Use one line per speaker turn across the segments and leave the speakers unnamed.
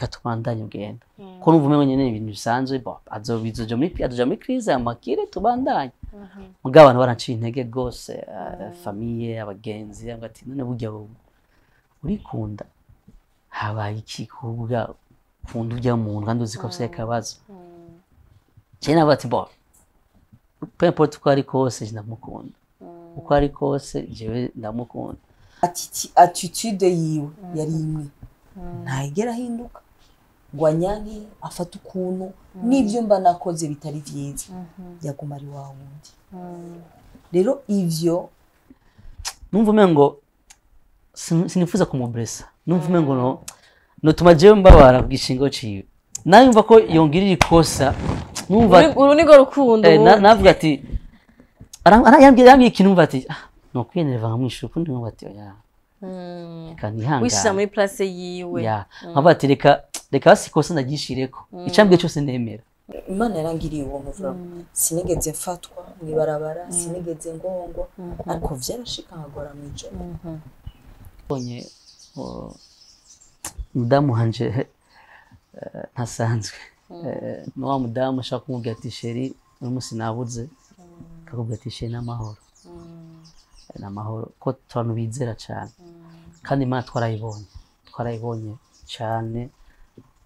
katubandanye ugenda ko numva umenye nyene ibintu bisanzwe bo azoja muri crise amakire tubandanye mugabo abantu baranciye intege gose famille abagenzi ati none burya urikunda habaye iki kuvuga kunda ujya mu kandi uzi ko afite akabazo cyane bati bo peu importe uko ari kose ndamukunda uko ari kose jewe ndamukunda
attitude yiwe yari imwe ntayigera hinduka ngwanyanke afata ukuntu n'ibyo mba nakoze bitari vyiza yaguma ari wa wundi rero ivyo
numva umengo sinifuza kumubresa numva umengo no tumajewe mbabara bwishingo ciwe nayumva ko yongirira ikosa numva
urunigo rukundo
navuga ati arambye ikintu numva ati no kwenereva nkamwishuka kundi numva ati oya kandi hanga
wishira muri place yiwe
ya nkaba ati reka sikosa ndagishireko icambwe cyose ndemera
Imana yarangiriye uwo muvura sinigeze mfatwa mwibarabara sinigeze ngongwa ariko vyarashika nkagora mwijoro
bonye mudamu hanje ntasanzwe no wa mudamu ashaka kumubwira ati sheri umunsi nabuze akakubwira ati sheri n'amahoro ko abantu bizera cyane kandi Imana twarayibonye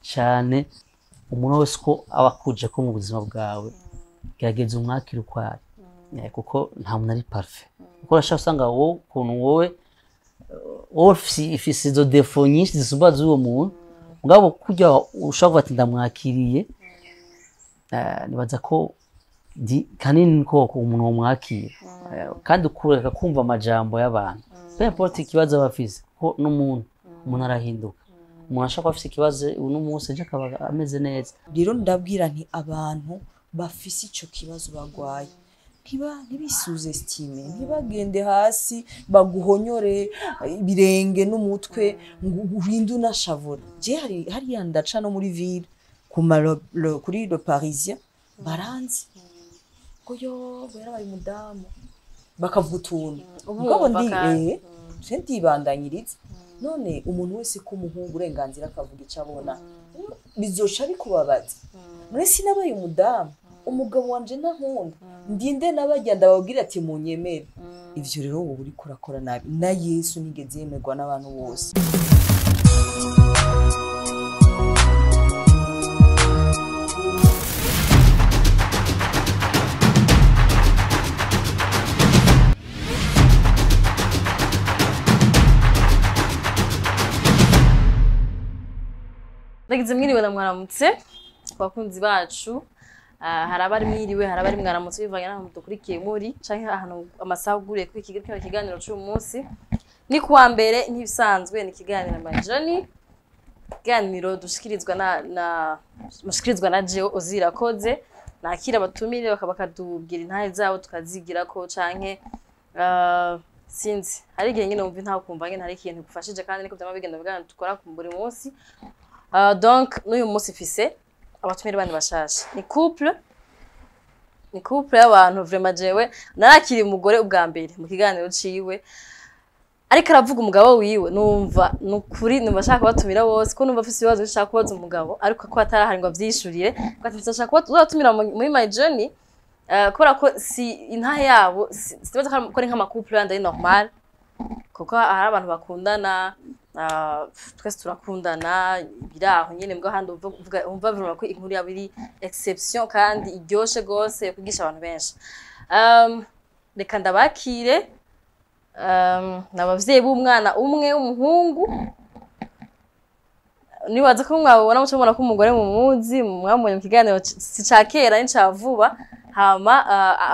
cyane umuntu wese ko aba akuje ko mu buzima bwawe gerageza umwakira uko ari kuko nta muntu ari parfait kuko urashaka usanga wowe ukuntu wowe ifise izo defo nyinshi zisumba z'uwo muntu mugabo kujya ushaka kuvuga ati ndamwakiriye nibaza ko kanini ko umuntu wamwakira kandi ukureka kumva amajambo y'abantu peu importe ikibazo bafise ko n'umuntu arahinduka umuntu ashaka afise ikibazo uno munsi aje akaba ameze neza
rero ndabwira nti abantu bafise ico kibazo bagwaye ntibisuze estime ntibagende hasi baguhonyore ibirenge n'umutwe uhindu nashavura je hari yandaca no muri ville kuri le Parisien baranzi koyo barabaye mudamu bakavutunga ubwo ndi sentibandanyiriza none umuntu wese ko muhungu uburenganzira akavuga icyo abona bizoca bikubabaza muri sinabaye umudamu umugabo wanje ntankunda ndinde nabagenda babwira ati munyemere ivyo rero ubu uri kurakora nabi na Yesu nigeze yemerwa n'abantu bose
Nagize mwiriwe na mwaramutse bakunzi bacu harabari mwiriwe harabari mwaramutse bivanye naho mudukurikiye muri canke ahantu amasaha uguriye kuri kiganiro cy'uyu munsi ni kuwa mbere ntibisanzwe ni kiganiro majani kiganiro dushikirizwa mushikirizwa na Jeo Ozirakoze nakira abatumire bakadubwira intahe zabo tukazigira ko canke sinzi hari igihe nyine umva ntaho kumva nyine hari ikintu gufashije kandi niko byama bigenda dukora ku buri munsi donc n'uyu munsi fise abatumire bandi bashasha ni couple y'abantu vraiment jewe narakiri umugore ubwa mbere mu kiganiro ciwe ariko aravuga umugabo wiwe numva nukuri numva shaka batumira bose ko numva afise ibibazo bishaka kubaza umugabo ariko ko atarahari ngo avyishurire ko atashaka kubatumira muri my journey kubera ko si intahe yabo sibaza ko ari nk'ama couple yandi normal kuko hari abantu bakundana twese turakundana biraho nyene mbwa handi umva vuga ko inkuru yabo iri exception kandi iryoshe gose kwigisha abantu benshi reka ndabakire nabavyeyi b'umwana umwe w'umuhungu nibaza ko mwabona mucomona ko umugore mu muzi mwamubonye mu kiganiro si cakera ni cavuba hama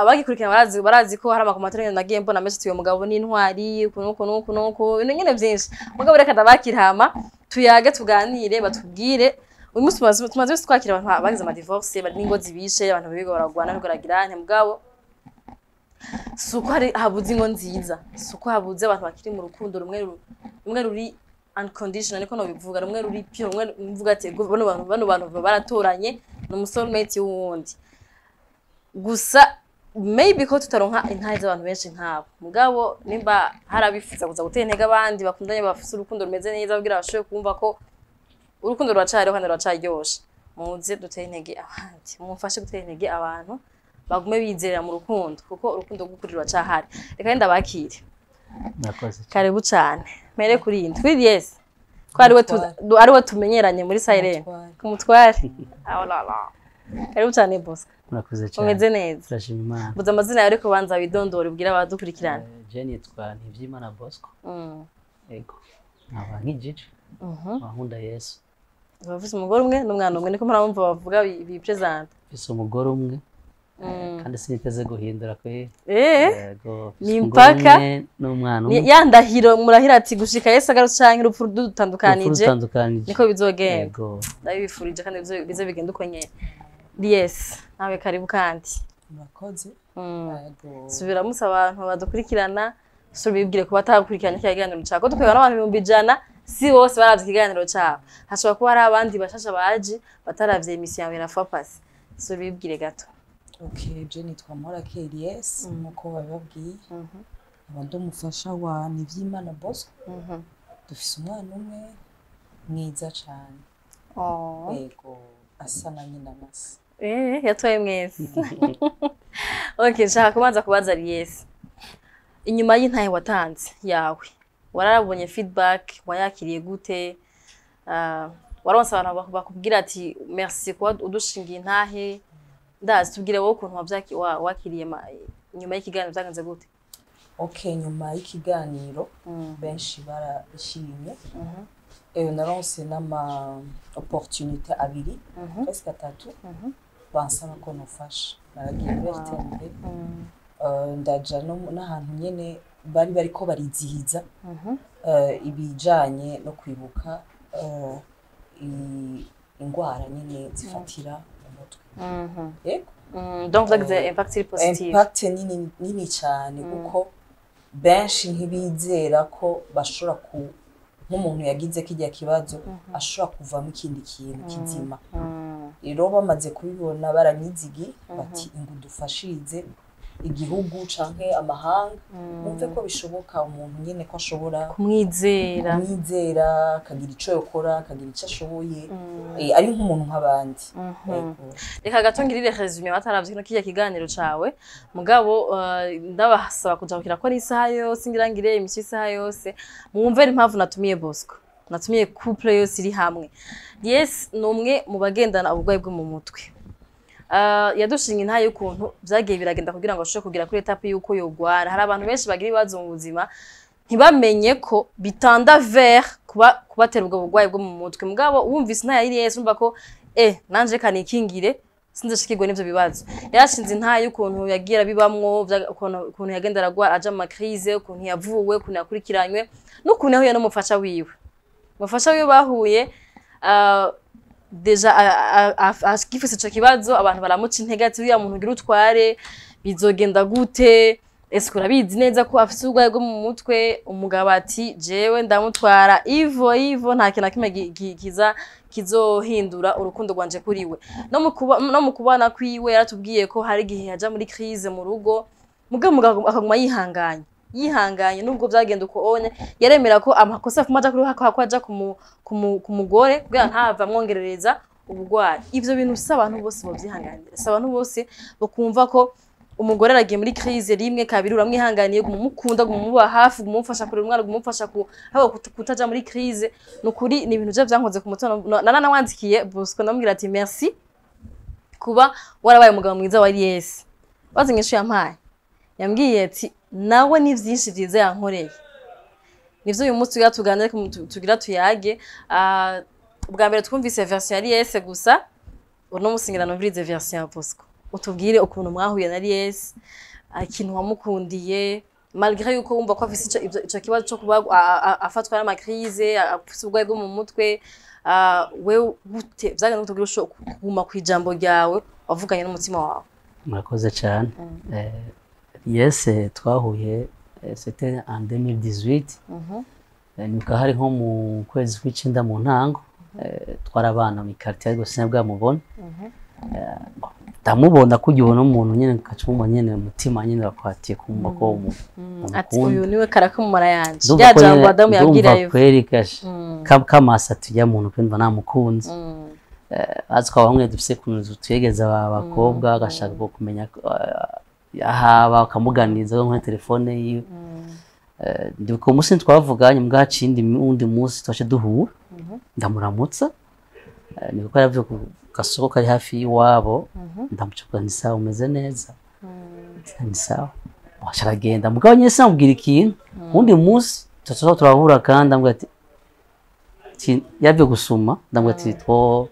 abagikurikirana barazi ko hari amakomatire nagiye mbona message uyo mugabo n'intwari kunuko nyene byinshi mugabo reka ndabakira hama tuyage tuganire batubwire uyu munsi tumaze twakira abantu bagize ama divorce bari n'ingo zibishe abantu bigo baragwana no kuragira mugabo suko hari habuze ingo nziza suko habuze abantu bakiri mu rukundo rumwe ruri unconditional niko no bivuga rumwe ruri pure rumwe mvuga ati bano bantu baratoranye no soulmate y'uwundi gusa maybe ko tutaronka intahe z'abantu benshi nkabo mugabo nimba harabifuza kuza gutera intege abandi bakundanye bafise urukundo rumeze neza kugira bashobe kumva ko urukundo ruracariho kandi ruracaryoshe muze duteye intege abandi mumfashe gutera intege abantu bagume bizerera mu rukundo kuko urukundo rw'ukuri ruracahari reka ndabakire
nakoze
karibu cyane mere kuri indi kuri yes ko ari we tumenyeranye muri Silent kumutware awala karibu cyane boss
murakoze cyane
umeze neza
turashima Imana
buza amazina yawe ariko banza widondore ubwira abadukurikirana
Jenny yitwa Ntivyimana Bosco yego nkaba nk'ijiji nkunda Yesu
bafise umugore umwe n'umwana umwe niko muramumva bavuga bipresent
bise umugore umwe kandi siniteze guhindura ko
ni impaka
n'umwana umwe
yandahiro murahira ati gushika Yesu agarutse canke urupfu dutandukanije niko bizogenda ndabifurije kandi bize bigenda uko nyene yes nawe karibu kandi
murakoze
subira musa abantu badukurikirana subibwire ko batakurikirana cyaganiro cyako dukwega n'abantu 100 si bose baravye ikiganiro cyabo hashobora kuba ari abandi bashasha baje bataravye emission yawe na Fapasi subibwire gato
okay je nitwa Mpora Elias nkuko babibabwiye abandi umufasha wa Ntivyimana Bosco dufise umwana umwe mwiza cyane yego asa na nyina nasi
yatwaye mwese okay nshaka kubanza kubaza Elias inyuma y'intaye watanze yawe wararabonye feedback wayakiriye gute waronse abantu bakubwira ati merci kwa udushingiye intahe ndazi tubwire wowe ukuntu wakiriye nyuma y'ikiganiro byagenze gute
okay nyuma y'ikiganiro benshi barishimye naronse n'ama opportunité abiri presque 3 bansaba ko nofasha naragiye bertembe ndaja n'ahantu nyene bari ko barizihiza ibijanye no kwibuka ingwara nyene zifatira umutwe
donc the impact positive
impact nini cyane kuko benshi ntibizera ko bashobora nk'umuntu yagize kijya kibazo ashobora kuvamo ikindi kintu kizima rero bamaze kubibona baranyizigi bati ingudufashirize igihugu canke amahanga mumve ko bishoboka umuntu nyene ko ashobora kumwizera akagira ico yokora akagira ico ashoboye ari nk'umuntu nk'abandi
reka gato ngirire resume bataravye kino kijya kiganiro cawe mugabo ndabasaba kujakira ko ari isaha yose ngirangire imisi isaha yose mwumve impamvu natumiye Bosco natumiye couple yose iri hamwe yes numwe mu bagendana ubugwayi bwo mu mutwe yadushinga intaye y'ukuntu byagiye biragenda kugira ngo ashobore kugira kuri etape y'uko yogwara hari abantu benshi bagira ibibazo mu buzima ntibamenye ko bitanda vers kubatera ubwo bugwayi bwo mu mutwe mugabo wumvise intaye yari Yesu umva ko nanje kanikingire sinzashikirwe n'ivyo bibazo yarashinze intaye y'ukuntu yagira bibamwo ukuntu yagenda aragwa aja mu crise ukuntu yavuwe ukuntu yakurikiranywe n'ukuntu yahuye n'umufasha wiwe bahuye deja akifise ico kibazo abantu baramuca intege ati uriya muntu ugira utware bizogenda gute ese urabizi neza ko afise ubugwayi bwo mu mutwe umugabo ati jewe ndamutwara ivo nta kintu kimwe kizohindura urukundo rwanje kuri we no mu kubana kwiwe yaratubwiye ko hari igihe yaja muri crise mu rugo mugabo akaguma yihanganye nubwo byagenda uko onye yaremera ko amakosa afumaja kuri hako aja ku mugore kugira ntava mwongerereza ubugwayi ivyo bintu abantu bose bovyihanganira abantu bose bakumva ko umugore aragiye muri crise rimwe kabiri uramwihanganiye kumukunda kumuba hafi kumufasha kuri umwana kumufasha kutaja muri crise nukuri ni ibintu je byankoze ku mutono nawandikiye Bosco ndamubwira ati merci kuba warabaye umugabo mwiza wa Yes bazinyishu yampaye yambwiye ati nawe ni vyinshi vyiza yankoreye nivyo uyu munsi tuganira tugira tuyage ubwa mbere twumvise version ya Yes gusa uno musingira numvirize version ya Bosco utubwire ukuntu mwahuye na Yes ikintu wamukundiye malgré yuko wumva ko afise ico kibazo cyo kuba afatwa n'ama crise afise ubwayi bwo mu mutwe we gute byagenda gutubwira usho kuguma ku ijambo ryawe wavuganye n'umutima wawe
murakoze cyane Yes twahuye c'était en 2018 nuko hari nko mu kwezi kw'icenda mu ntango twarabana mu quartier ariko sinabwa mubona ndamubona kujya ubona umuntu nyene kacumba nyene umutima nyene bakwatiye kumva ko
ati uyu niwe karakumara yanje ya jambo Adamu yabwira yo
kweri kashe kamasa tujya muntu kwumva namukunze azi ko bamwe dufise kuntu tuyegeza abakobwa agashaka kumenya ahaba akamuganiza nko telefone yiwe ndiko musi twavuganye mbwacindi undi musi twaje duhura ndamuramutsa niko yavuye ku gasoko kari hafi yiwabo ndamucukura ni sawa umeze neza ni sawa washaragenda mugabo nyese namubwira ikintu undi musi tutso turahura kandi ambwira ati yavye gusuma ndambwira ati two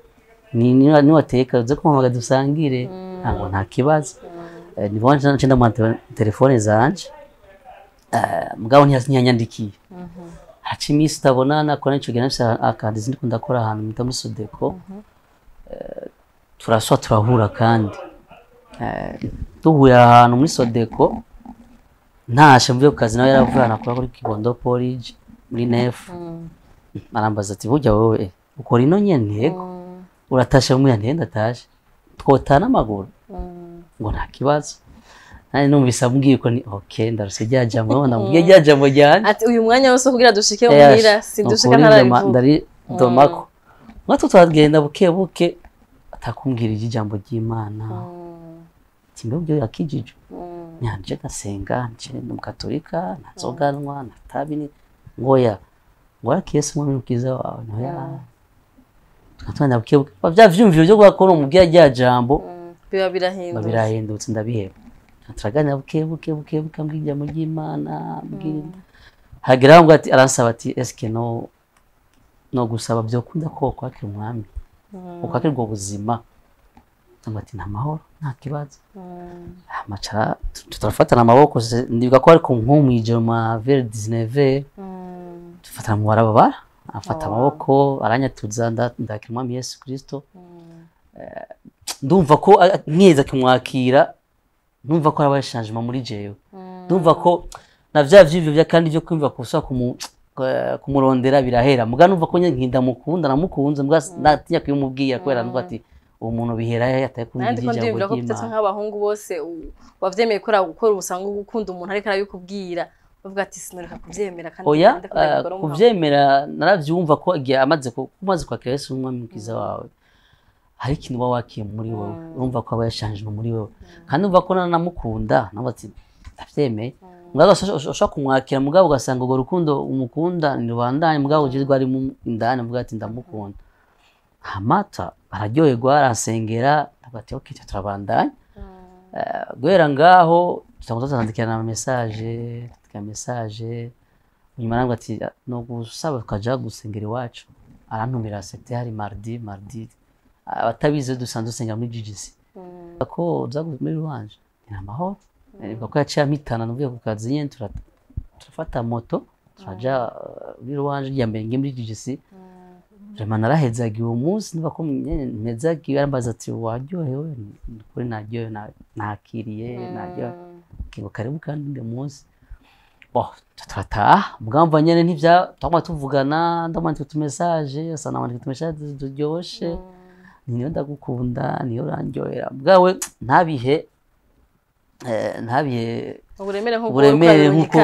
ni wateka uze kumpamaga dusangire ntabwo nta kibazo nibonje nce ndamwantera telefone zanje mugabo ntiyanyandikiye haca iminsi utabonana kora nico gihe nafise akandi zindi kundakora ahantu mwita muri Sodeko turaswa turahura kandi duhuye ahantu muri Sodeko ntashe mvuye ku kazi nawe yaravana akora kuri Kibondo Porridge muri Nef arambaza ati burya wowe ukora ino nyene yego uratashe mu yandi ndatashe twotana amaguru ngo nta kibazo nani numvise ambwiye ko ni okay ndaruse ryajambo nabona mbwiye ryajambo ryanje
ati uyu mwanya wose kugira dushike muhira sindushika ntarabivuga
ndari domako mwato twagenda buke buke atakumbwira ijambo ry'Imana timbe byo yakijije nyanje gasenga nje n'umukatolika nazoganwa natabini ngoya ngora Yesu mu mukiza wawe noya twatwana buke buke bavya vyumviro byo gukora umubwiye ryajambo
biba
birahindutse ndabiheba turagana buke mbwija mu ry'Imana mbwira hagira ngo ati aransaba ati eske no gusaba byo kunda ko kwakira umwami ukakira ubwo buzima ati nta mahoro nta kibazo amacara turafatana amaboko ndibuka ko ari ku nkumwijoro ma vers 19 tufatana mu barabara afata amaboko aranyatuza ndakira umwami Yesu Kristo ndumva ko nkiza kumwakira numva ko yabaye changement muri jewe ndumva ko navya vyivyo bya kandi byo kwimva kusa kumurondera birahera muga numva ko nkinda mukunda namukunze muga natinya kuyumubwira kwera numva ati umuntu bihera yataye kumbwira ijambo
ry'Imana ndiko nk'abahungu bose wavyemeye gukora ubusanga gukunda umuntu ariko arabikubwira bavuga ati sinoreka kuvyemera kandi
oya kuvyemera naravyumva ko amaze kwakira Yesu umwami mukiza wawe hari ikintu wakiye muri wowe urumva ko abayashanjwe muri wowe kandi umva ko nanamukunda nabo ati ndavyemeye mugabo ushaka kumwakira mugabo ugasanga urwo rukundo umukunda ni rwandanye mugabo ujizwe ari mu indane mvuga ati ndamukunda hamata araryoherwa arasengera ati okay turabandanya guhera ngaho tutandikirana message nyuma nango ati no gusaba tukaja gusengera iwacu arantumira secteur mardi abatabize dusanzwe senga muri GGC ko uza muri ruwanje ni amahoro ko yaciye amitana nuvuye ku kazi nyene turafata moto turaja muri ruwanje ryambere nge muri GGC vraiment narahezagiye uwo munsi niba ko mpezagiye arambaza ati waryohewe kuri naryohewe nakiriye naryohewe kigo karibu kandi uwo munsi tutataha mugamba nyene ntivya twama tuvugana ndamwandika utumessage asa namwandika utumessage turyoshe niyo ndagukunda niyo urandyohera bwawe ntabihe uburemere nk'uko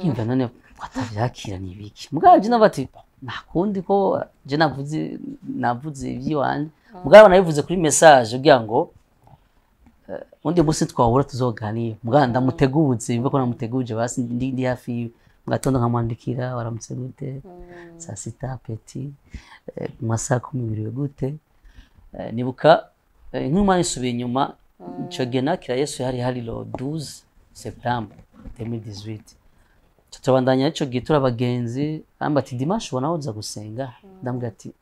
yumva none atavyakira nibiki mugabo je nabati nakundi ko je navuze ivy'iwanje mugabo nabivuze kuri message ugira ngo undi musi twahura tuzoganira mugabo ndamuteguze imva ko namuteguje basi ndi hafi mugatondo nkamwandikira waramutse gute saa sita petit masaa 12 gute nibuka nk'umwana isubiye inyuma ico gihe nakira Yesu hari lo 12 septembre 2018 tutabandanya ico gihe turabagenzi amba ati dimanche ubona uza gusenga ndambwira ati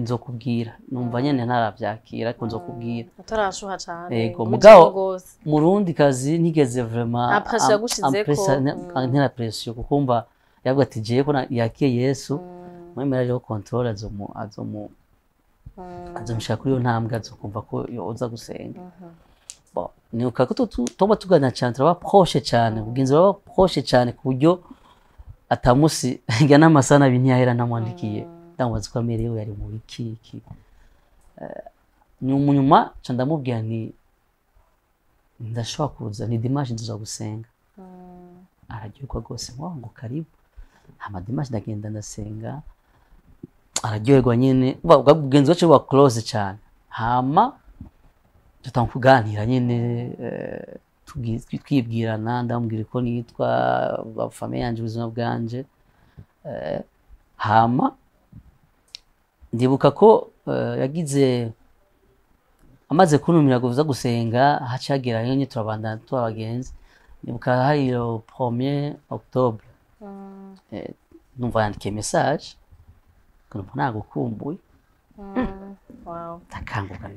nzokubwira numva nyene ntaravyakira ariko nzokubwira
atarashuha cyane
yego mugabo murundi kazi ntigeze vraiment ntera pression kukumva yavuga ati je ko yakiye Yesu mwemera ryo control azomushaka kuri yo ntambwe azokumva ko yoza gusenga ni ukako tuba tugana cyane turaba proche cyane ubugenzi baba proche cyane ku buryo atamusi njya n'amasana bintiyahera namwandikiye ndamubaza ko amerewe yari mu iki nyuma ca ndamubwira nti ndashobora kuza ni dimanche nzoza gusenga araryoherwa rwose ngo karibu hama dimanche ndagenda ndasenga araryoherwa nyene ubwenzi wacu buba close cyane hama tutanga kuganira nyene twibwirana ndamubwira ko nitwa famille yanje ubuzima bwanje hama ndibuka ko yagize amaze kuntumira kuza gusenga hacagera nyine turabandana twabagenzi ndibuka hari le 1er octobre numva yandikiye message kumva nagukumbuye
wow
takanguka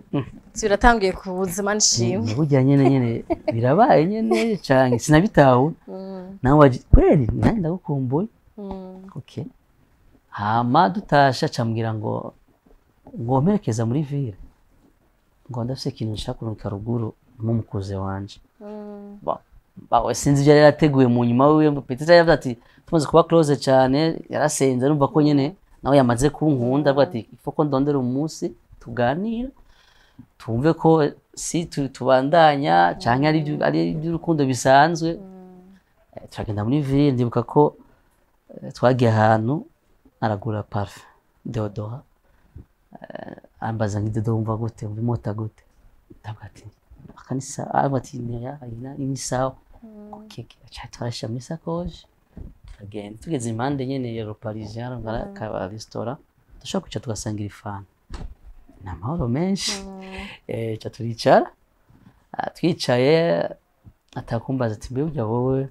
biratangiye ku buzima nshimwe
burya nyene birabaye nyene canke sinabitawe nawe kweli nanjye ndagukumbuye okay hama dutasha cambwira ngo mperekeza muri ville ngo ndafise ikintu nshaka kuruka ruguru n'umukuze wanje bawe sinzi ibyo yarateguye mu nyuma wiwe petite yavuze ati tumaze kuba close cyane yarasenze numva ko nyene nawe yamaze kunkunda avuga ati ifoko ndondera umunsi tuganira tumve ko si tubandanya canke ari iby'urukundo bisanzwe turagenda muri ville ndibuka ko twagiye ahantu aragura parfum deodora ambaza ngidodo wumva gute umva mota gute ndavuga ati akanisa ati ni sawa keke cyatwarasha muri sakoje turagenda tugeze impande nyene ya Parisien ngara restaurant dushaka kwicara tugasangira ifana n'amahoro menshi turicara twicaye atakumbaza ati mbe ujya wowe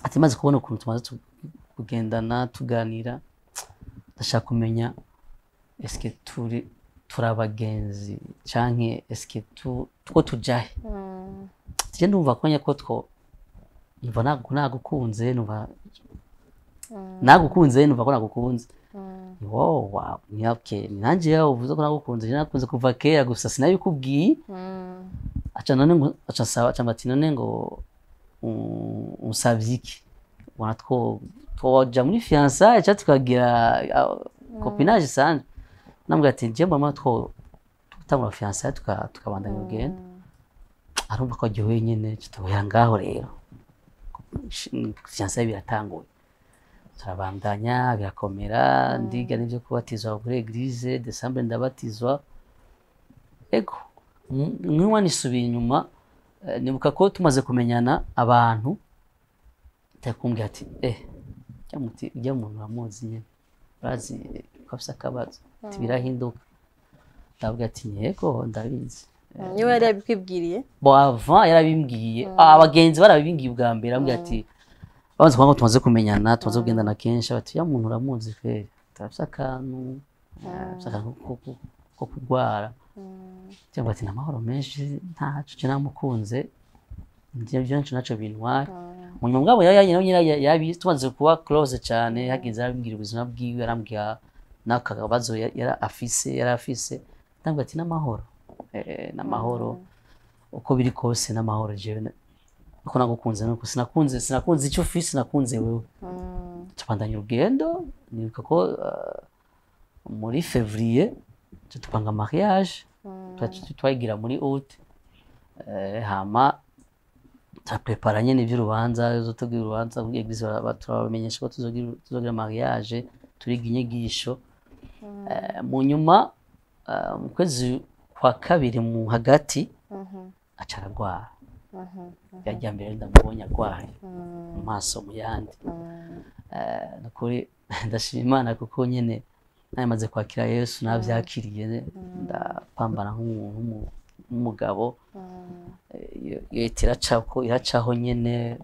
ati maze kubona ukuntu tumaze kugendana tuganira ndashaka kumenya eske turabagenzi canke eske two tujahe tije ndumva ko nyako two numva nagukunze numva nagukunze numva ko nagukunze wow ni okay nanje yawe uvuze ko nagukunze je nakunze kuva kera gusa sinabikubwiye aca none ngo aca sawa aca mbati none ngo usavyiki wana twoja muri fiançailles aca tukagira copinage sanje nambwira ati je mama tutangura fiançailles tukabandanya urugendo arumva ko aryohewe nyene tutoya ngaho rero fiançailles biratanguye turabandanya birakomera ndiga n'ivyo kubatizwa kuri eglise Decembre ndabatizwa ego mwiwa nisubiye inyuma nibuka ko tumaze kumenyana abantu takumbwira ati cyamuti ujya umuntu uramuzi nyene bazi kafisa kabazo tibirahinduka ndavuga ati yego ndabizi
niwe yari yabikwibwiriye
bo avant yarabimbwiye abagenzi barabimbwiye ubwa mbere ambwira ati bazi ko tumaze kumenyana tumaze kugendana kenshi bati ya muntu uramuzi kweli tafisa akantu ko kugwara cyangwa ati namahoro menshi ntacu je namukunze ndivyo byinshi naco bintwara mu nyuma ngabo yabi tumaze kuba close cyane hagize arambwira ubuzima bwiwe arambwira nakagabazo yari afise ndambwira ati namahoro namahoro uko biri kose namahoro jewe uko nagukunze nuko sinakunze icyo ufise nakunze wewe tupandanya urugendo nibuka ko muri février tupanga mariage twayigira muri août hama prepara nyene ivy'urubanza tuzogira urubanza kuri eglise turabamenyesha ko tuzogira mariage turiga inyigisho mu nyuma mu kwezi kwa kabiri mu hagati acaragwara yajya mbere ndamubonye agwaye mu maso mu yandi nakuri ndashima Imana kuko nyene namaze kwakira Yesu navyakiriye ndapambana nk'umuntu n'umugabo iracaho nyene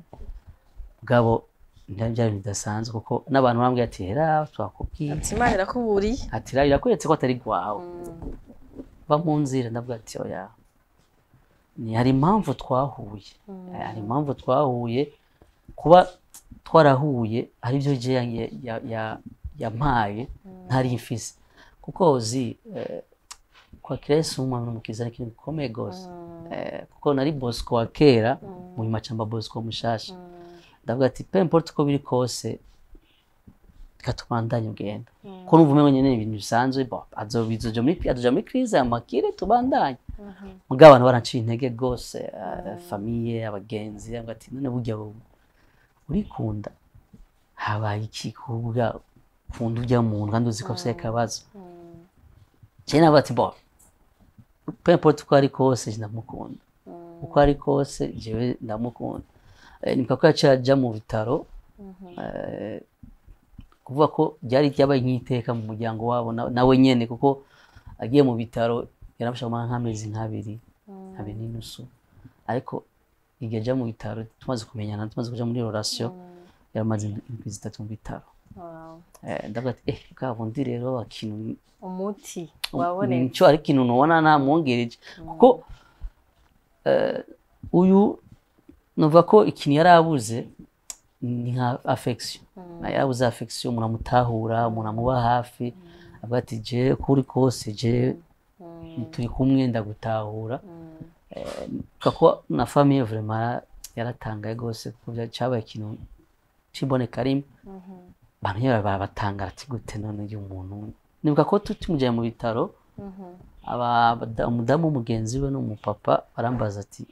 mugabo ndabya bidasanzwe kuko n'abantu bambwiye ati hera twakubwiye
ati Imana irakuburiye
ati irakweretse ko atari gwawe ba mu nzira ndavuga ati oya ni hari impamvu twahuye kuba twarahuye ari byo je yampaye ntari ifise kuko uzi kwa Yesu umwana umukiza ni ikintu gikomeye gose kuko nari Bosco wa kera mu nyuma camba Bosco mushasha ndavuga ati peu importe ko biri kose katubandanye ugenda ko numva umenye nyene ibintu bisanzwe azoja muri crise amakire tubandanye mugabo abantu baranciye intege gose famille abagenzi ati none burya urikunda habaye iki kuvuga ukunda ujya muntu kandi uzi ko afite akabazo cyane navuga ati bo peu importe uko ari kose ndamukunda uko ari kose jewe ndamukunda nibuka ko yaciye ajya mu bitaro kuvuga ko byari byabaye nk'iteka mu muryango wabo nawe nyene kuko agiye mu bitaro yarafashe nk'amezi nk'abiri n'inusu ariko igihe ajya mu bitaro tumaze kumenyana tumaze kuja muri relation yaramaze indwi zitatu mu bitaro ndavuga ati kabundi rero akintu
umuti waboneye
nico ari ikintu nubona namwongereje kuko uyu nuvuga ko ikintu yarabuze ni nka affection yarabuze affection umuntu amutahura umuntu amuba hafi avuga ati je kuri kose je turi kumwe ndagutahura kako na famille vraiment yaratangaye gose kuko cyabaye ikintu cimboneka rimwe bantu nyine babatangara ati gute none uyu muntu nibuka ko tumujyanye mu bitaro umudamu w'umugenzi we n'umupapa barambaza ati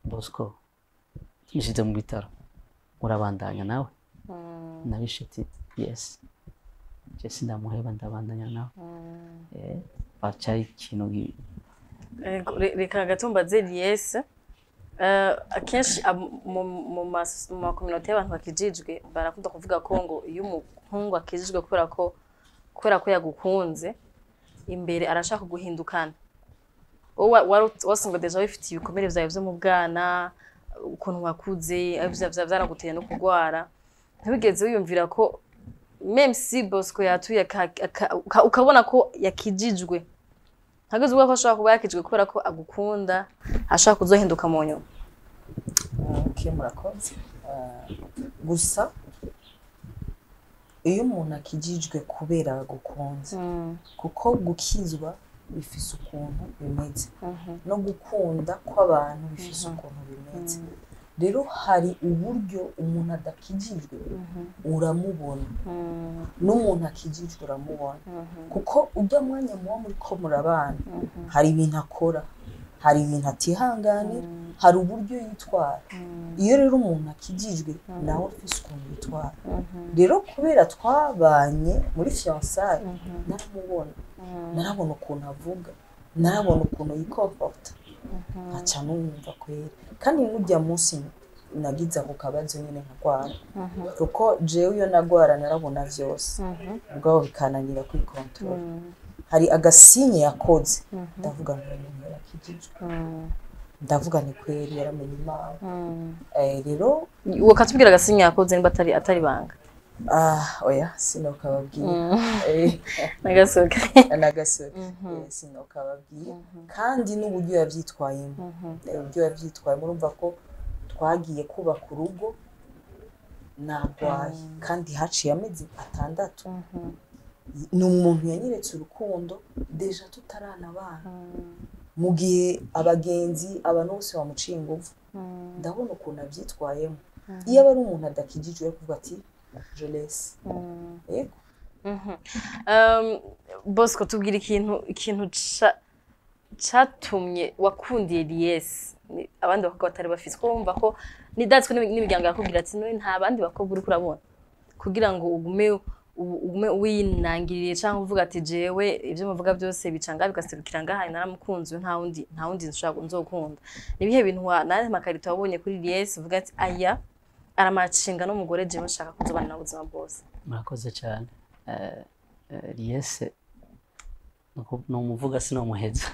Bosco tumushize mu bitaro urabandanya nawe nabishe ati yes jesi ndamuheba ndabandanya nawe bacaye ikintu
reka gatumbaze yes akenshi mu makominote y'abantu bakijijwe barakunda kuvuga ko ngo iyo umuhungu akijijwe kubera ko yagukunze imbere arashaka guhindukana wowe wasanzwe deja wifitiye ibikomere vyawe vyo mu bwana ukuntu wakuze vyaraguteye no kugwara ntibigeze wiyumvira ko même si Bosco yatuye ukabona ko yakijijwe hageze ubwo ko ashaka kuba yakijijwe kubera ko agukunda ashaka kuzohinduka mu nyuma
murakoze gusa iyo umuntu akijijwe kubera gukunze kuko gukizwa bifise ukuntu bimeze no gukunda kw'abantu bifise ukuntu bimeze rero hari uburyo umuntu adakijijwe uramubona n'umuntu akijijwe uramubona kuko ujya mwanya muba muri ko murabana hari ibintu akora hari ibintu atihanganira hari uburyo yitwara iyo rero umuntu akijijwe nawe ufise ukuntu yitwara rero kubera twabanye muri fiançailles naramubona narabona ukuntu avuga narabona ukuntu yikomporta aca numva kwera kandi n'ujya munsi nagize ako kabazo nyine nkagwara kuko jewe iyo nagwara narabona vyose ubwo bikananira kwikontrola hari agasinye yakoze ndavuga ngo umuntu yakijijwe ndavuga ni kweri yaramenye Imana rero
uwo katubwira agasinye yakoze nimba atari banga
oya sinokababwiye
nagasoke
sinokababwiye kandi n'uburyo yavyitwayemo uburyo yavyitwaye murumva ko twagiye kubaka urugo nagwaye kandi haciye amezi 6 ni umuntu yanyeretse urukundo deja tutarana abana mu gihe abagenzi abantu bose bamuciye ingufu ndabona ukuntu avyitwayemo iyo aba ari umuntu adakijijwe kuvuga ati je laisse yego
Bosco tubwira ikintu catumye wakundiye Lies abandi bakobwa batari bafise ko bumva ko nidatswe n'imiryango yakubwira ati none nta bandi bakobwa uri kurabona kugira ngo ugume winangiriye cyangwa uvuga ati jewe ibyo muvuga byose bicanga bigaserukira ngaha naramukunze nta wundi nzokunda nibihe bintu naje makarito wabonye kuri Lies uvuga ati aya aramacinga n'umugore jewe nshaka kuzobana na buzima bwose
murakoze cyane Lies no muvuga sinomuheza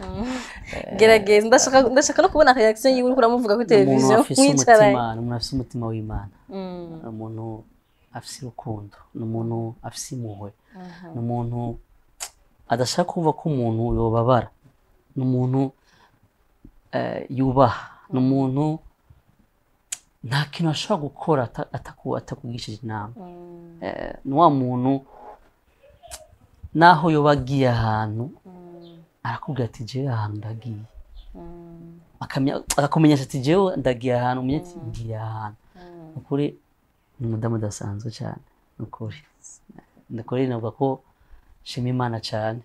gerageza ndashaka no kubona reaction yiwe uramuvuga kuri televiziyo
mwicaranye umuntu afise umutima w'Imana umuntu afise urukundo n'umuntu afise impuhwe n'umuntu adashaka kuva ko umuntu yobabara n'umuntu yubaha n'umuntu nta kintu ashobora gukora atakugishije inama ni wa muntu naho yobagiye ahantu arakubwira ati jewe ahantu ndagiye akakumenyesha ati jewe ndagiye ahantu umenye ati ngiye ahantu ukuri ni umudamu udasanzwe cyane ukuri navuga ko shima Imana cyane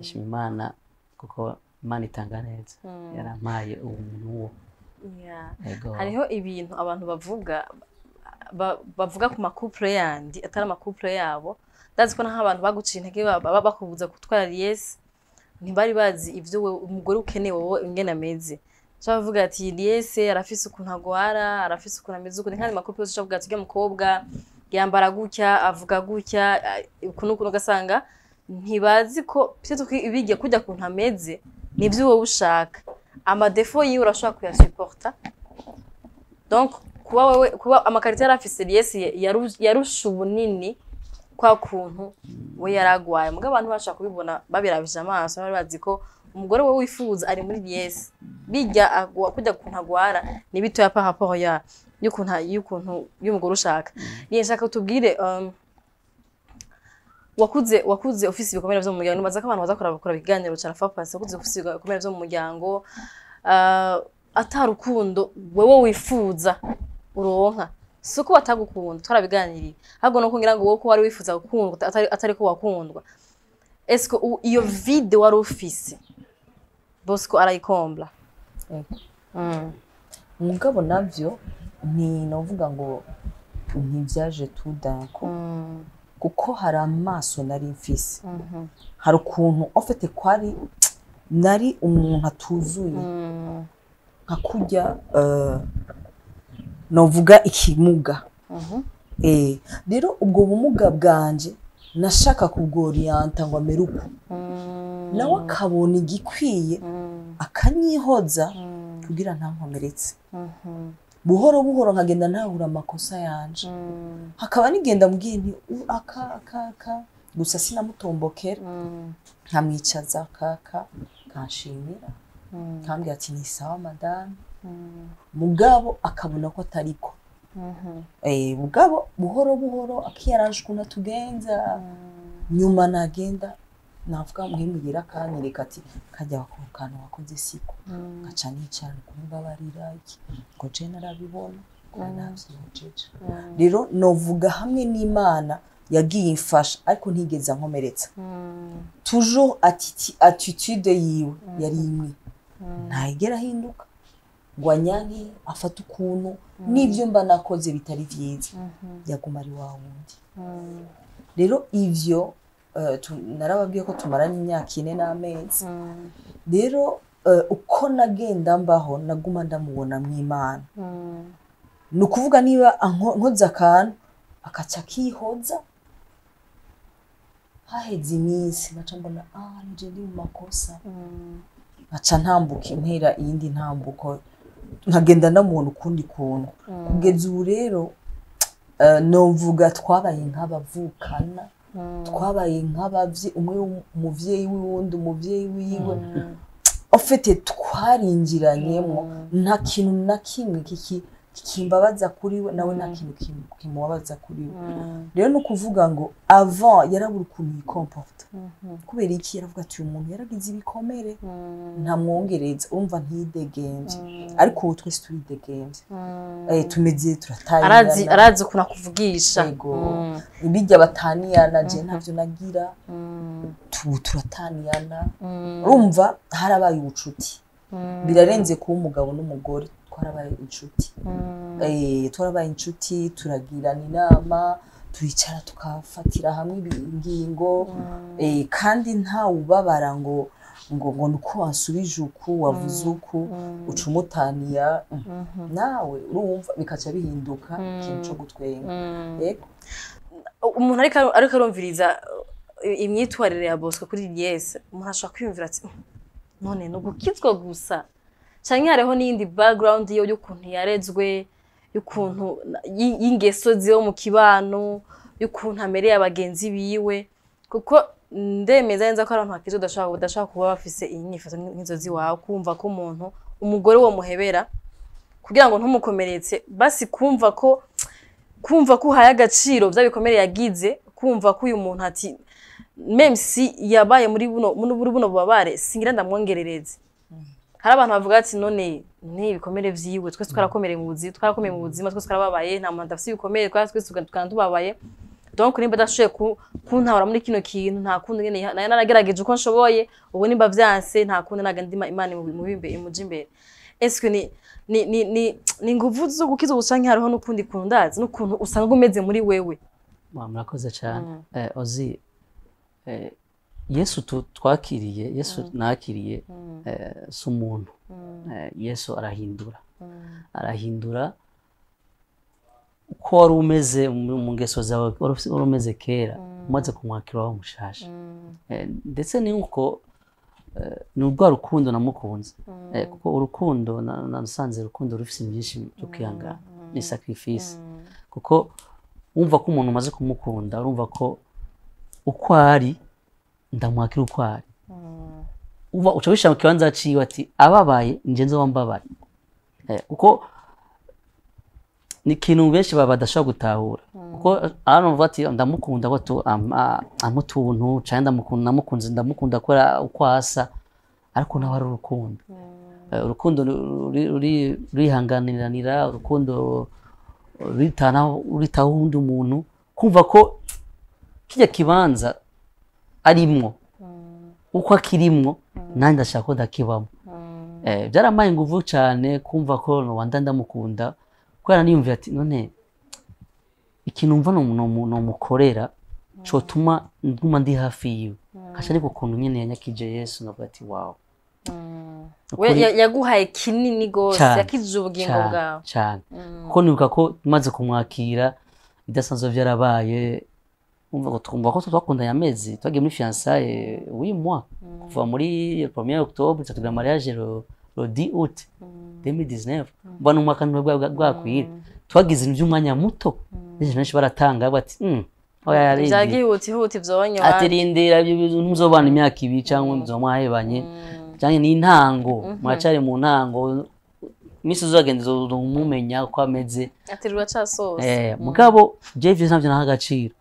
shima Imana kuko Imana itanga neza yarampaye umuntu wo
hariho ibintu abantu bavuga bavuga ku makupure yandi atari amakupure yabo ndazi ko nk'abantu baguciye intege bakubuza gutwara Lies ntibari bazi ivyo umugore ukeneye wowe ingene ameze bavuga ati Lies arafise ukuntu agwara arafise ukuntu ameze ukuntu kandi makupure yose bavuga ati mukobwa yambara gutya avuga gutya ukuntu ugasanga ntibazi ko peut-être ibijye kujya kuntu ameze nivyo wowe ushaka ama défaut yiwe urashaka kuyasupporta donc kuba amakarita yarafise Lies yarusha ubunini kwa kuntu we yaragwaye mugabo abantu bashaka kubibona babirabije amaso bari bazi ko umugore we wifuza ari muri Lies bijya kujya kuntu agwara ni bito ya par rapport ya y'ukuntu y'umugore ushaka niye nshaka utubwire wakuze ofisi bikomera byo mu muryango nubaza ko abantu bazakora biganiro cyane fapasi wakuze ofisi bikomera byo mu muryango atarukundo wewe wifuza uronka suko batagukunda twarabiganiriye ahubwo no kungira ngo wowe ko wari wifuza gukundwa atari ko wakundwa est-ce que iyo vide wari ufise Bosco arayikombla
mugabo navyo ni novuga ngo ntibyaje tudako kuko hari amaso nari mfise hari ukuntu ofete kwari nari umuntu atuzuye nkakurya novuga ikimuga rero ubwo bumuga bwanje nashaka kubworienta ngo ameruko nawe akabona igikwiye akanyihoza kugira ntankomeretse buhoro buhoro nkagenda ntahura amakosa yanje hakaba nigenda mbwiye nti aka gusa sinamutombokera nkamwicaza kaka kanshimira kandi ati ni sawa madame mugabo akabona ko atariko mugabo buhoro buhoro akiyaranje kuna tugenza nyuma nagenda navuga muhimugira kanyereka ati kajya bakukana wakoze siko gaca nicara kumubabarira iki ngo je narabibona navyijeje rero novuga hamwe n'Imana yagiye imfasha ariko ntigeze nkomeretsa toujours attitude yiwe yari imwe ntayigera hinduka ngo anyanke afata ukuntu n'ivyo mba nakoze bitari vyiza yaguma ari wa wundi rero ivyo narababwiye ko tumaranye imyaka 4 n'amezi rero uko nagenda mbaho naguma ndamubona mw'Imana nukuvuga niba nkoze akantu akaca kihoza haheze iminsi naca mbona nje ndi mu makosa naca ntambuka intera iyindi ntambuko nkagenda ndamubona ukundi kuntu kugeza ubu rero novuga twabaye nk'abavukana twabaye nk'abavye umwe umuvyeyi w'uwundi umuvyeyi wiwe ofete twarinjiranyemo nta kintu na kimwe kimbabaza kuri we nawe nta kintu kimubabaza kuri we rero no kuvuga ngo avant yarabura ukuntu yikomporta kubera iki yaravuga ati uyu muntu yaragize ibikomere nta mwongereza umva ntidegenje ariko ubu twese turidegenje tumeze turatayana
arazi ukuntu akuvugisha
ibijya bataniyana je ntavyo nagira turataniyana urumva harabaye ubucuti birarenze kuba umugabo n'umugore twarabaye inshuti turagirana inama turicara tukafatira hamwe ingingo kandi nta ubabara ngo nuko wasubije uku wavuze uku ucumutaniya nawe urumva bikaca bihinduka ikintu cyo gutwenga
umuntu ariko arumviriza imyitwarire ya Bosco kuri Lies umuntu ashaka kwiyumvira ati none no gukizwa gusa canke hariho n'indi background yo y'ukuntu yarezwe y'ukuntu y'ingeso ziyo mu kibano y'ukuntu amereye abagenzi biwe kuko ndemeza neza ko abantu bakizo udashaka kuba bafise inyifato nk'izo ziwawe kumva ko umuntu umugore wo muhebera kugira ngo ntumukomeretse basi kumva ko uhaye agaciro bya bikomere yagize kumva ko uyu muntu ati même si yabaye muri buno bubabare singira ndamwongerereze hari abantu bavuga ati none ibikomere vyiwe twese twarakomereye mu buzima twese twarababaye nta muntu adafise ibikomere twese tubabaye donc nimba dashoye kuntahora muri kino kintu nta kundi ngene naye naragerageje uko nshoboye ubu nimba vyanse nta kundi nagandima Imana mu bimbe imuje imbere eske ni nguvu zo gukiza ubucanke hariho n'ukundi kuntu ndazi n'ukuntu usanga umeze muri wewe.
Murakoze cyane. Ozi Yesu twakiriye, Yesu nakiriye si umuntu. Yesu arahindura uko wari umeze mu ngeso zawe wari umeze kera umaze kumwakira wawe mushasha. Ndetse ni uko ni urwa rukundo namukunze, kuko urukundo nasanze urukundo rufite byinshi byo kwihangana ni sacrifice, kuko wumva ko umuntu umaze kumukunda urumva ko uko ari ndamwakira uko ari, uca wishyira mu kibanza ciwe ati ababaye nje nzombabaye, kuko ni ikintu benshi badashobora gutahura, kuko hano mvuga ati ndamukunda ko amutuntu cyangwa ndamukunda akora uko asa, ariko nawe ari urukundo. Urukundo rurihanganiranira, urukundo ruritaho undi umuntu, kumva ko kijya kibanza arimwo uko akirimwo nanjye ndashaka ko ndakibamo. Byaramaye inguvu cyane kumva ko Rwanda ndamukunda, kubera niyumvira ati none ikintu mva nomukorera cotuma nguma ndi hafi yiwe, kasha ariko ukuntu nyene yanyakije Yesu navuga ati wow.
We yaguhaye kinini gose, yakije ubugingo bwawe
cyane, kuko nibuka ko maze kumwakira idasanzwe vyarabaye, umva ko twakundanye amezi, twagiye muri fiançailles 8 mois, kuva muri 1er octobre tugira mariage le 10 août 2019. Mbona umwaka bwakwira twagize iby'umwanya muto, benshi baratanga bati oya yari
byagihuti vyonyo
ati rindira ntuzobana imyaka 2 cyangwa muzomwahebanye, cyane ni intango, mwacari mu ntango, imisi uzagenda umumenya uko ameze
ati ruracasoza.
Mugabo Jeff ntabyo naha agaciro,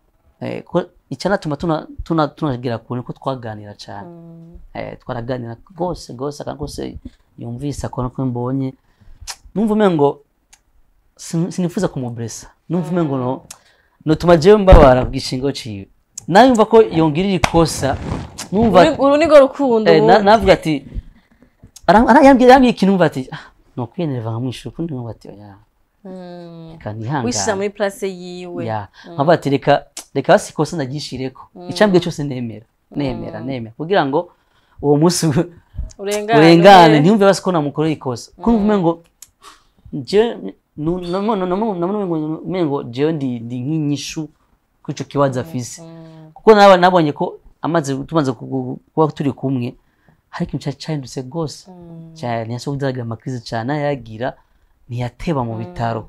ko icyana tunagira kure ko twaganira cyane, twaraganira gose kandi gose yumvise akora ko mbonye, numva umengo sinifuza kumubresa, numva umengo no tumajewe mbabara bwishingo ciwe, nayumva ko yongirira ikosa, numva
urunigo rukundo
navuga ati arayambye ikintu, numva ati no kwenereva nkamwishuka, kundi numva ati oya kandi hanga
wishira muri place yiwe,
nkaba ati reka hasi ikosa ndagishireko, icambwe cyose nemera kugira ngo uwo munsi urengane, ntiyumve basi ko namukoreye ikosa, kuko umengo je umengo jewe ndi nk'inyishu kuco kibaza afise, kuko nabonye ko tumaze kuba turi kumwe hari ikintu cyahindutse gose cyane, ntiyaso kuzagira amakrize cyane yagira, ntiyateba mu bitaro,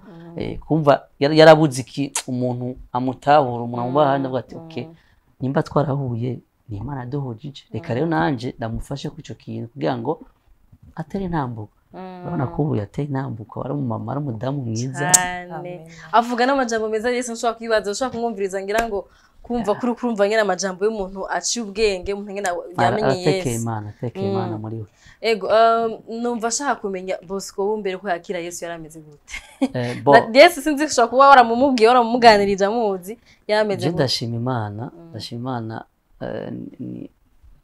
kumva yarabuze iki umuntu amutahura, umuntu amubaha, ndavuga ati okay nimba twarahuye ni Imana duhujije, reka rero nanje ndamufashe ku ico kintu kugira ngo atari intambuko. Urabona ko ubu yateye intambuko, ari umumama, ari umudamu mwiza,
avuga n'amajambo meza. Yesu nshobora kwibaza, ushobora kumwumviriza ngira ngo kumva kuri kurumva nyene amajambo y'umuntu aciye ubwenge, umuntu ngena yamenye Yesu,
atekeye Imana muri we.
Ego numva shaka kumenya Bosco w'umbere ko yakira Yesu yarameze gute? Yesu sinzi ushobora kuba waramumubwiye, waramumuganirije amuzi yarameze gute?
Ndashima Imana,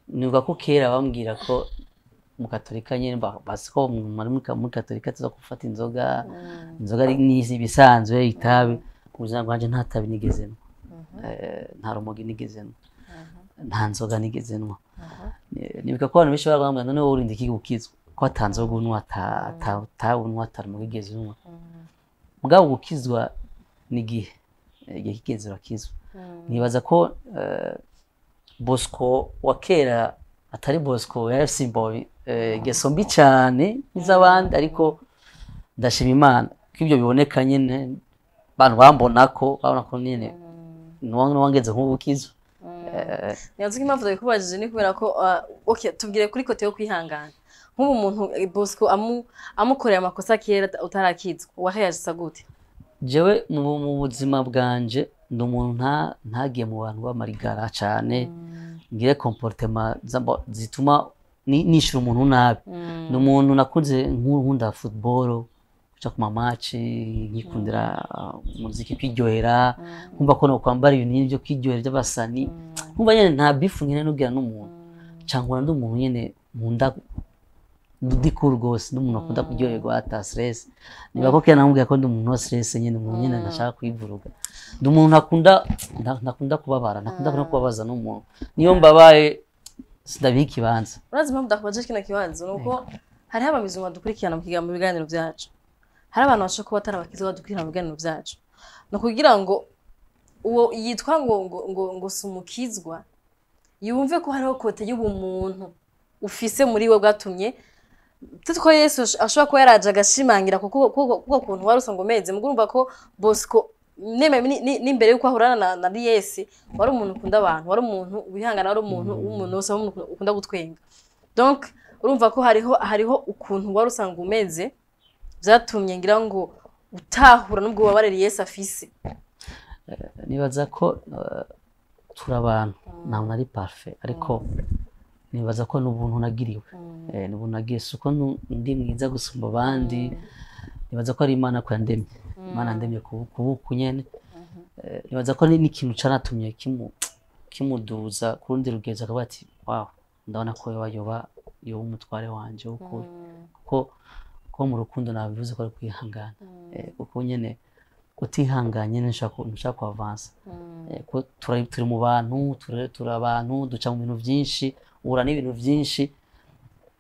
nibuka ko kera bambwira ko mu Katolika nyene basiko muri Katolika tuza gufata inzoga ari n'isi bisanzwe, itabi. Ubuzima bwanje nta tabi nigezemo, nta rumogi nigezemo, nta nzoga nigezemo. Nibuka ko abantu benshi barambwira none wowe urinde iki gukizwa, ko atanzoga unwa atarumogi igezemo. Mugabo gukizwa nigihe kigeze urakizwa. Nibaza ko Bosco wa kera atari Bosco ya FC Boy geso mbi cyane n'izabandi, ariko ndashima Imana ko ibyo biboneka nyene, bantu babona ko nyene nuwangeze nk'ubukizwa.
Nyazo impamvu ndabikubajije ni kubera ko okay tubwire kuri kote yo kwihangana, nk'ubu umuntu Bosco amukoreye amakosa kera utarakizwa, wahayashisa gute?
Jewe mu buzima bwanje ndi umuntu ntagiye mu bantu b'amarigara cyane, ngire comportement zituma nishura umuntu nabi. Ni umuntu nakunze nkunda football, kuja ku match, nkikundira muziki, kwiryohera, kumva ko no kwambara ibintu byo kwiryohera by'abasani, kumva nyene nta bifu nyene n'ubwira n'umuntu, cyangwa ndi umuntu nyene nkunda ndikuru rwose n'umuntu akunda kuryoherwa ata stress niba ko kera namubwiye ko ndi umuntu wa stress nyine umuntu nyine ndashaka kwivuruga ndi umuntu nakunda kubabara nakunda no kubabaza n'umuntu niyo mbabaye sindabiha ikibanza
urazi impamvu ndakubaje kino kibanza nuko hariho abamizungu badukurikirana mu biganiro byacu hari abantu bashaka kuba atari abakizi badukurikirana mu biganiro byacu no kugira ngo uwo yitwa ngo sumukizwa yumve ko hariho kote y'ubumuntu ufise muri we bwatumye tutko Yesu ashobora kuba yaraje agashimangira kuko kuntu wari usanga umeze mugurumva ko Bosco n'imbere yuko ahurana na Yesu wari umuntu ukunda abantu wari umuntu wihangana wari umuntu w'umuntu wose ukunda gutwenga donc urumva ko hariho ukuntu wari usanga umeze byatumye ngira ngo utahura n'ubwo wabareri Yesu afise
nibaza ko turabantu ntabwo nari parfait ariko nibaza ko n'ubuntu nagiriwe n'ubuntu nagiye suko ndi mwiza gusumba abandi nibaza ko ari Imana ko yandemye Imana yandemye kubuku nyene nibaza ko n'ikintu canatumye kimuduza kurundi rugeza akavuga ati wow ndabona ko yoba umutware wanje w'ukuri kuko mu rukundo nabivuze ko ari kwihangana kuko nyene utihanganye nshaka kuavansa ko turi mu bantu turi abantu duca mu bintu byinshi uhura n'ibintu byinshi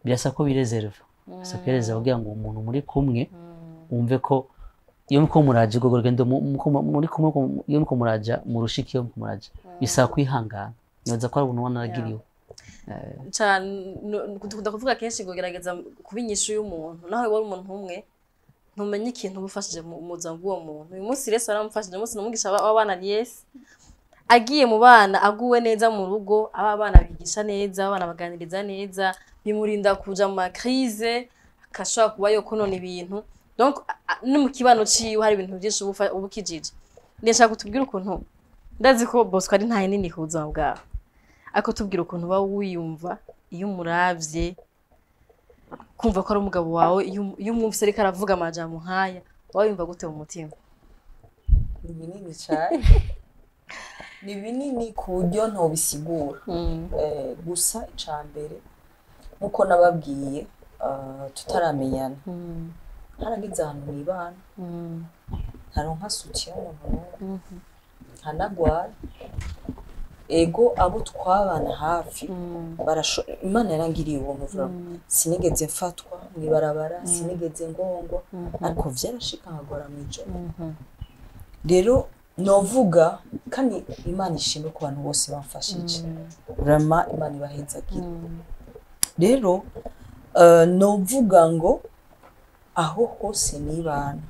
birasa ko bireserve birasa ko bireserve kugira ngo umuntu muri kumwe wumve ko iyo muko muraje gogo rugendo muri kumwe iyo muko muraja mu rushiki iyo muko muraja bisaba kwihangana nibaza ko ari ubuntu wanagiriwe
cyane ndakuvuga kenshi ngo gerageza kubinyisha y'umuntu naho wari umuntu umwe ntumenye ikintu ubufashije mu buzima bw'uwo muntu uyu munsi Yesu aramufashije umunsi n'umugisha w'abana Yesu agiye mu bana aguwe neza mu rugo abana bigisha neza abana baganiriza neza bimurinda kuja mu crise akashobora kuba yo konona ibintu donc no mu kibano ciwe hari ibintu byinshi ubukijije ndashaka kutubwira ukuntu ndazi ko Bosco ari ntaye nini ku buzima bwawe ako tubwira ukuntu ba wiyumva iyo muravye kumva ko ari umugabo wawe iyo umwumvise ariko aravuga amajambo nkaya wayumva gute mu mutima
ni binini cyane ni binini ku buryo ntobisigura gusa icambere nkuko nababwiye tutaramenyana haragize ahantu mwibana ntaronka soutien umuntu nkanagwara ego abo twabana hafi Imana yarangiriye ubuntu vuba sinigeze mfatwa mwibarabara sinigeze ngongwa ariko vyarashika nkagora mwijoro rero novuga kandi Imana ishimwe ku bantu bose bamfashije vraiment Imana ibahezagira rero novuga ngo aho hose nibana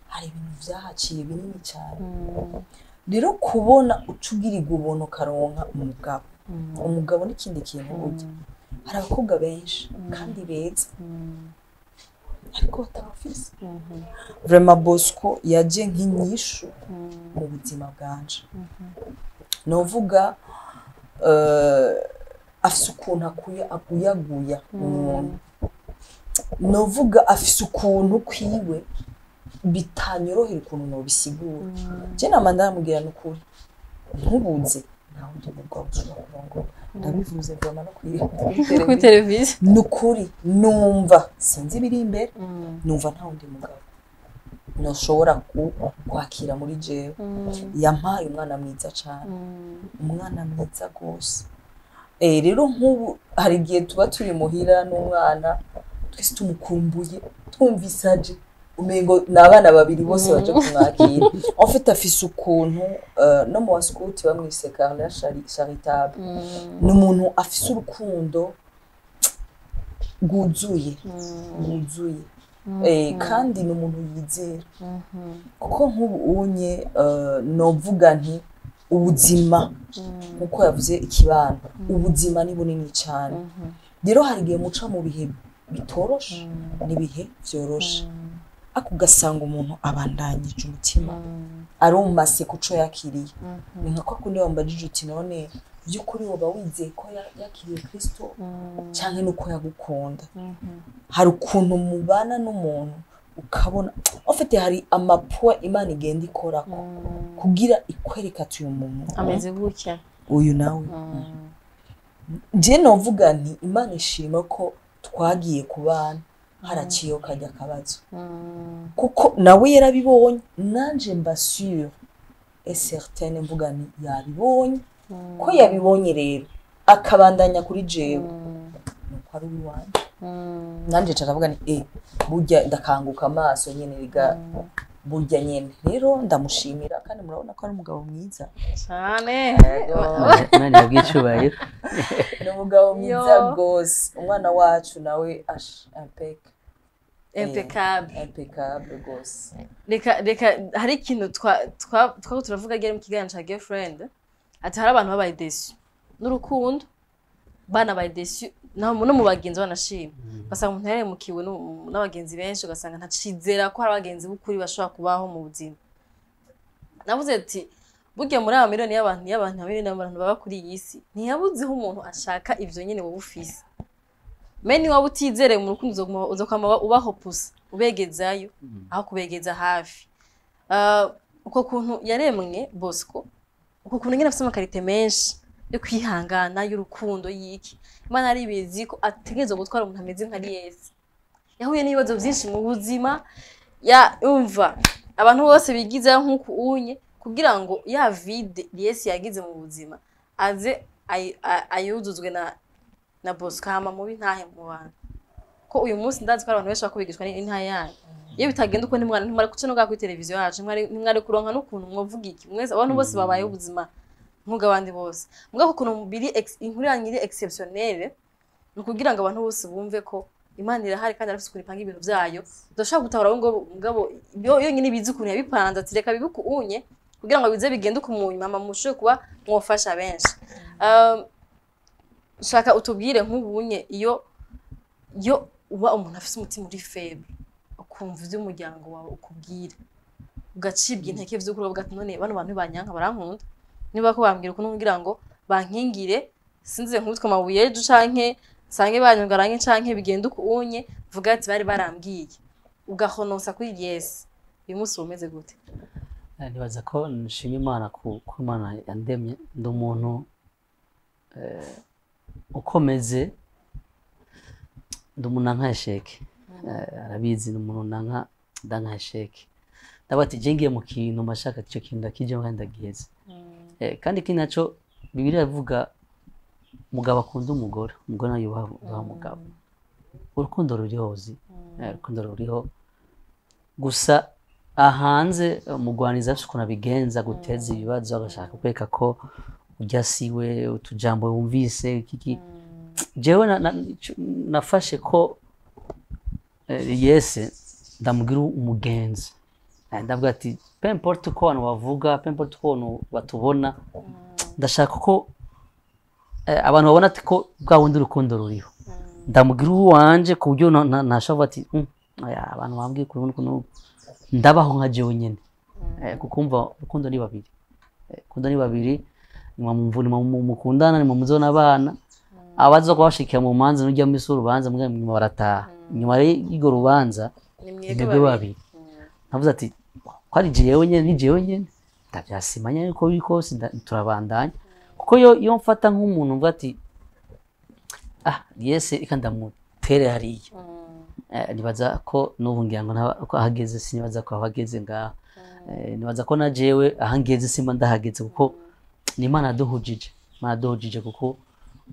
hari ibintu vyahaciye binini cyane rero kubona ucugirirwa ubuntu karonka umugabo n'ikindi kintu burya hari abakobwa benshi kandi beza ariko batabafise vraiment Bosco yaje nk'inyishu mu buzima bwanje novuga afise ukuntu akuyaguya umuntu novuga afise ukuntu kwiwe bitanyorohera ukuntu nobisigura je namanda ndamubwira n'ukuri ntubuze naho ndi mugabo ushobora kurongora ndabivuze vraiment no kuri
televiziyo
n'ukuri numva sinzi biri imbere numva nta wundi mugabo noshobora kwakira muri jewe yampaye umwana mwiza cyane umwana mwiza gose rero nk'ubu hari igihe tuba turi muhira n'umwana twese tumukumbuye twumvisaje umengo nabana babiri bose baje kumwakira en fait afise ukuntu no mu waskuti bamwise Carla charitable n'umuntu afise urukundo guzuye kandi n'umuntu yizera kuko nk'ubu unye novuga nti ubuzima uko yavuze ikibano ubuzima ni bunini cyane rero hari igihe muca mu bihe bitoroshe n'ibihe vyoroshe ako gasanga umuntu abandanyije umutima arumase kuco yakiriye ni nka kundi wambajije uti none by'ukuri woba wizeye ko yakiriye Kristo cyangwa nuko yagukunda hari ukuntu mubana n'umuntu ukabona ofite hari amapwa Imana igenda ikora ko kugira ikwereka ati uyu muntu
ameze gutya
uyu nawe je novuga nti Imana ishima ko twagiye ku bana haraciyeho kajya akabazo kuko nawe yarabibonye nanje mba sûr et certaine mvuga ni yabibonye ko yabibonye rero akabandanya kuri jewe nuko ari uwanje nanje cakavuga ni burya ndakanguka amaso nyene riga burya nyene rero ndamushimira kandi murabona ko ari umugabo mwiza
cyane
nani yabwicubaye
ni umugabo mwiza gose umwana wacu nawe impeccable gose
reka hari ikintu twako turavuga gere mu kiganiro ca girlfriend ati hari abantu babaye déçu n'urukundo bana babaye déçu no mu bagenzi banashima basanga umuntu yaremukiwe n'abagenzi benshi ugasanga ntacizera ko hari abagenzi b'ukuri bashobora kubaho mu buzima navuze ati burya muri aba miliyoni y'abantu baba kuri iyi si ntiyabuzeho umuntu ashaka ivyo nyene wowe ufise meni waba utizere mu rukundo uzokwama ubaho pusa ubegezayo aho kubegeza hafi uko kuntu yaremwe Bosco uko kuntu nyene afite amakarite menshi yo kwihangana y'urukundo yiki Imana ari bizi ko ategerezwa gutwara umuntu ameze nka Yesu yahuye n'ibibazo byinshi mu buzima umva abantu bose bigize nk'uko unye kugira ngo ya vide Yesu yagize mu buzima aze ayuzuzwe na Bosco hama mubi ntahe mu bantu ko uyu munsi ndazi ko abantu benshi bakubigishwa n'intahe yayo iyo bitagenda uko ntimwari kuca no kuri televiziyo yacu ntimwari kuronka n'ukuntu mwovuga iki mwese abantu bose babaye ubuzima nk'ubw'abandi bose mugabo ukuntu biri inkuru yanyiri exceptionnelle nukugira ngo abantu bose bumve ko Imana irahari kandi arafite kuri panga ibintu byayo udashaka gutahura ngo mugabo yo nyine bizi ukuntu yabipanze ati reka bibuku unye kugira ngo bize bigende ku munyu mama mushoye kuba mwofasha benshi shaka utubwire nk'ubunye iyo uba umuntu afite umutima uri faible ukumva iby'umuryango wawe ukubwira ugacibwa inteke vy'ukuri uvuga ati none bano bantu banyanka barankunda niba ko bambwira ukuntu ngira ngo bankingire sinze nkubitwe amabuye ejo canke sange banyungaranye canke bigenda uko unye vuga ati bari barambwiye ugahonosa kuri Yesu uyu munsi umeze gute
nibaza ko nshimye Imana ku Imana yandemye ndi umuntu ukomeze ndi umuntu nkasheke arabizi ni umuntu nkasheke ndabati jengiye mu kintu mashaka cyo kintu ndakijemo kandi ndagiheze kandi iki naco Bibiliya ivuga mugabo akunda umugore nayo yubaha mugabo urukundo rurihozi urukundo ruriho gusa ahanze umugwaniza afite ukuntu abigenza guteza ibibazo agashaka kweka ko ujya siwe utujambo wumvise kiki jewe nafashe ko Yesu ndamubwira umugenzi ndavuga ati peu importe uko abantu bavuga peu importe uko abantu batubona ndashaka ko abantu babona ati ko bwa wundi urukundo ruriho ndamubwira uwanje ku buryo ntashobora ati abantu bambwiye ukuntu ndabaho nka jewe nyene kuko umva urukundo ni babiri urukundo ni babiri mukundana ni muzona abana abaza kubashikira mu manza n'ujya mu isura urubanza nyuma barataha nyuma y'igoro rubanza nibwo babiri navuze ati ko ari jewe nyene ndavyasimanya ko biri kose turabandanya kuko yo mfata nk'umuntu mvuga ati Yesu ikandamutere hariya nibaza ko n'ubu ngira ngo ko ahageze sinibaza ko ahageze ngaha nibaza ko na jewe ahangeze simba ndahageze kuko ni Imana yaduhujije kuko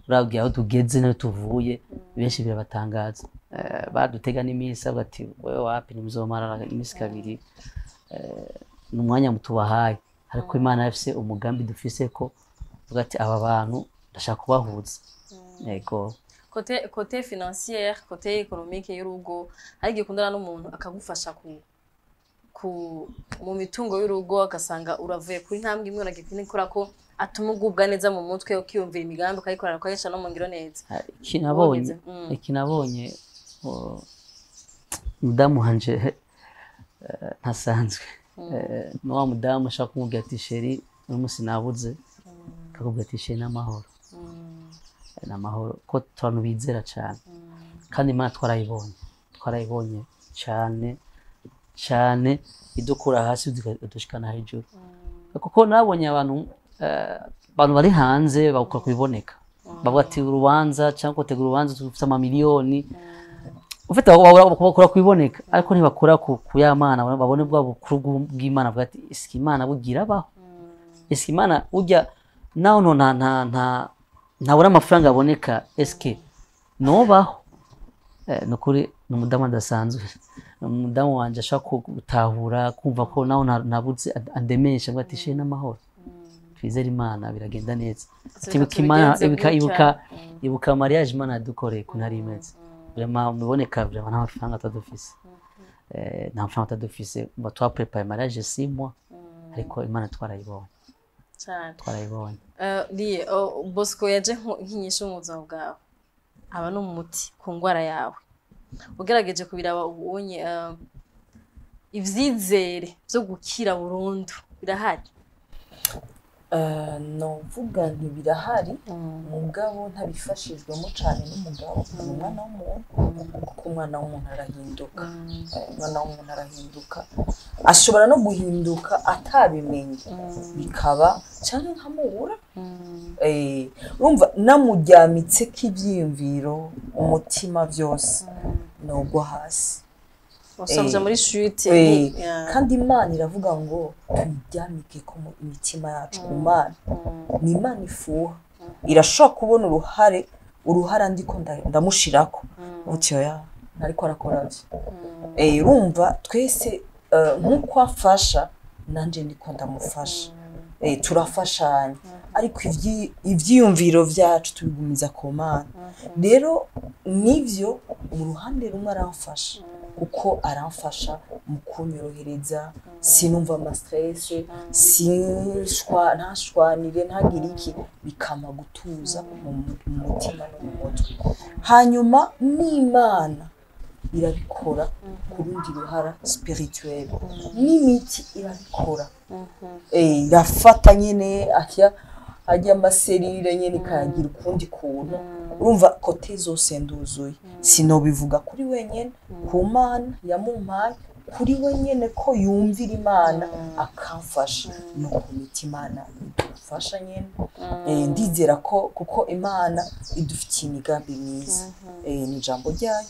urabwiye aho tugeze nayo tuvuye benshi birabatangaza badutega n'imisi avuga ati wewe wapi nimuzomara imisi kabiri n'umwanya mutubahaye ariko Imana yafise umugambi dufise ko uvuga ati aba bantu ndashaka kubahuza yego
côté financière côté économique y'urugo ariko ikundana n'umuntu akagufasha mu mitungo y'urugo akasanga uravuye kuri ntambwe imwe uragikini kora ko atuma ugubwa neza mu mutwe ukiyumvira imigambi ukayikorana ukayica no mu ngiro neza
ikinabonye mudamu hanje ntasanzwe no wa mudamu ashaka kumubwira ati sheri umunsi nabuze akakubwira ati sheri n'amahoro ko abantu bizera cyane kandi Imana twarayibonye cyane idukura hasi udushikana hejuru kuko nabonye abantu bari hanze bakora kubiboneka bavuga ati urubanza cyangwa gutega urubanza dufite amamiliyoni ufite bakora kwiboneka ariko ntibakora ku yamana babone bwa bukuru bw'Imana bavuga ati iski Imana bugira baho iski Imana ujya naho ntabura amafaranga aboneka eske nobaho nukuri n'umudamu adasanzwe umudamu wanje ashaka gutahura kumva ko naho nabuze andemesha ngo atishe n'amahoro twizere Imana biragenda neza tibuka Imana ibuka mariage Imana yadukoreye kunari imeze vraiment muboneka vraiment nta mafaranga atadufise nta mafaranga atadufise ngo twaprepare mariage 6 mois ariko Imana twarayibonye twarayibonye
Bosco yaje nk'inyisho mu buzima bwawe aba no muti ku ngwara yawe ugerageje kubiraba ubonye ivyizere byo gukira burundu birahari
novuga ntibirahari mugabo ntabifashijwemo cyane n'umugabo umwana w'umuntu kuko umwana w'umuntu arahinduka umwana w'umuntu arahinduka ashobora no guhinduka atabimenye bikaba cyane nkamubura urumva namujyamitse k'ibyiyumviro umutima byose nogwa hasi
wasabye muri chute
kandi Imana iravuga ngo turyamike ko mu imitima yacu ku Mana ni Imana ifuha irashobora kubona uruhara ndiko ndamushirako utyo ya nariko arakora bye urumva twese nkuko afasha nanje ndiko ndamufasha turafashanya ariko ivyiyumviro vyacu tubigumiza ku Mana rero nivyo mu ruhande rumwe aramfasha kuko aramfasha mu kunyorohereza sinumva ama stress ntashwanire ntagire iki bikama gutuza mu mutima no mu mutwe hanyuma n'Imana irabikora ku rundi ruhara spirituel n'imiti irabikora irafata nyene ajya amaserire nyene kagira ukundi kuntu urumva kote zose nduzuye sinobivuga kuri wenyene ku Mana yamumpaye kuri wenyene ko yumvira Imana akamfasha no ku mitima idufasha nyene ndizera ko kuko Imana idufitiye imigambi myiza ni ijambo ryayo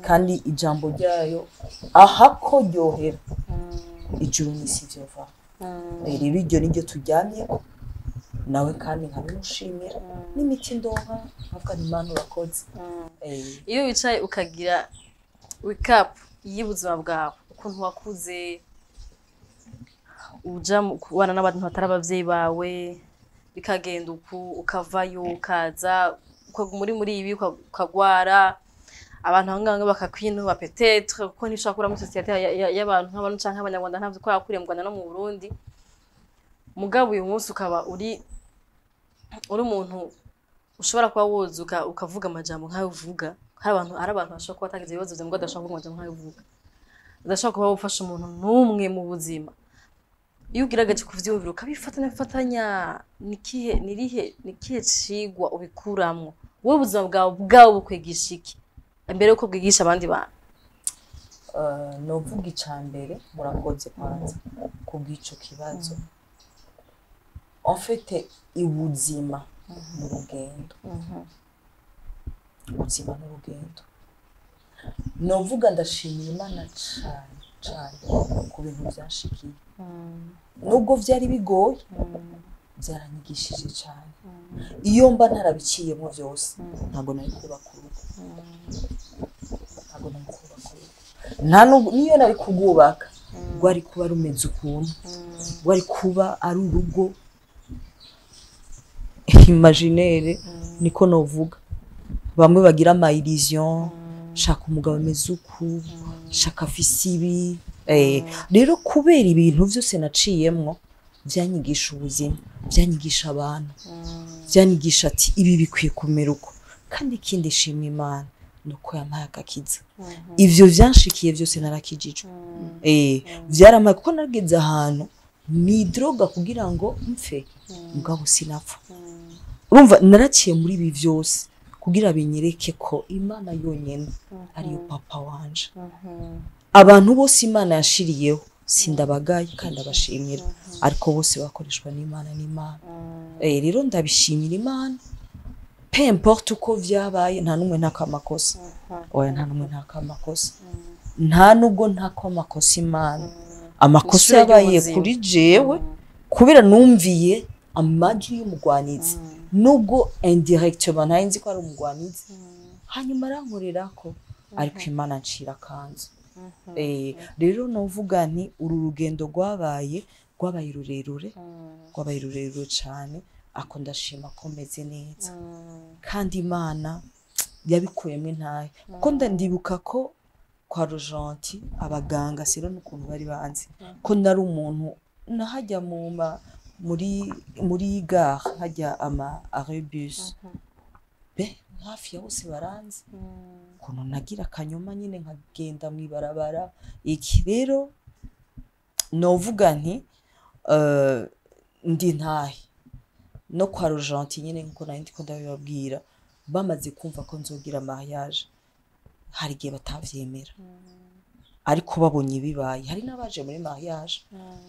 kandi ijambo ryayo aha ko ryohera ijuru n'isi vyova rero iryo niryo tujyanye nawe kandi nkabimushimira n'imiti ndonka nkavuga Imana urakoze
iyo wicaye ukagira recap y'ubuzima bwawe ukuntu wakuze uja kubana n'abantu batari abavyeyi bawe bikagenda ukavayo ukaza muri ibi ukagwara abantu hanganga bakakwinuba peut-être kuko ntishakura muri societe y'abantu nk'abantu canke abanyarwanda ntavyo ko yakuriye mu Rwanda no mu Burundi mugabo uyu munsi ukaba uri umuntu ushobora kuba wozuka ukavuga amajambo nkayo uvuga hari abantu bashobora kuba batagize ibibazo byo ngo adashobora kuvuga amajambo nkayo uvuga adashobora kuba ufasha umuntu n'umwe mu buzima iyo ugiragaje kuvyumvira ukabifatanya nikihe cigwa ubikuramwo wowe ubuzima bwawe bukwigisha iki mbere yuko bwigisha abandi bantu
novuga icambere murakoze kwanza kubw'ico kibazo en fait ubuzima n'urugendo ubuzima n'urugendo novuga ndashimira Imana cyane ku bintu byashikiye nubwo byari bigoye byaranyigishije cyane iyo mba ntarabiciyemo byose ntago nari kubaka urugo niyo nari kugubaka rwari kuba rumeze ukuntu rwari kuba ari urugo imaginaire niko novuga bamwe bagira ama illusion shaka umugabo ameze uku shaka afise ibi rero kubera ibintu byose naciyemwo byanyigisha ubuzima byanyigisha abantu byanyigisha ati ibi bikwiye kumera uko kandi ikindi shima Imana nuko yampaye agakiza ivyo vyanshikiye byose narakijijwe vyaramaye kuko nageze ahantu ni droga kugira ngo mpfe mugabo sinapfa urumva naraciye muri ibi byose kugira binyereke ko Imana yonyene ariyo papa wanje abantu bose Imana yashiriyeho sindabagaye kandi abashimira ariko bose bakoreshwa n'Imana rero ndabishimira Imana peu importe uko vyabaye nta numwe ntakamakosa oya nta numwe ntakamakosa nta nubwo ntakamakosa Imana amakosa yabaye kuri jewe kubera numviye amajwi y'umugwanizi nubwo indirectement nari nzi ko ari umugwanizi hanyuma arankorera ko ariko Imana ncira kanzu rero novuga nti uru rugendo rwabaye rurerure cyane ako ndashima ko meze neza kandi Imana yabikuyemo intahe kuko ndibuka ko kwa Rojanti abaganga siro n'ukuntu bari banzi ko nari umuntu nahajya muri gare hajya ama arrebus hafi ya bose baranzi ukuntu nagira akanyoma nyine nkagenda mwibarabara iki rero novuga nti ndi ntahe no kwa Rojanti nyine nkuko nari ndiko ndabibabwira bamaze kumva ko nzogira mariage hari igihe batavyemera ariko babonye bibaye hari n'abaje muri mariage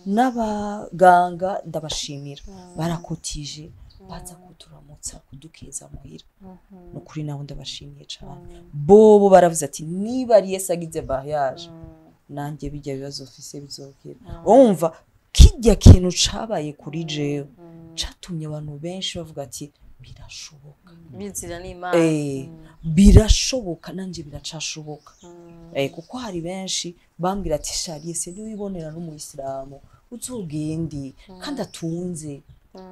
n'abaganga ndabashimira barakotije baza kuturamutsa kudukeza muhira nukuri naho ndabashimiye cyane bobo baravuze ati niba ari Yesu agize mariage nanjye bijya bibazo ofise bizokera umva kijya kintu cabaye kuri jewe catumye abantu benshi bavuga ati birashoboka
bizira n'Imana
birashoboka nanje biracashoboka kuko hari benshi bambwira ati shari Yesu ni wibonera no mu Islam uzogendi kandi atunze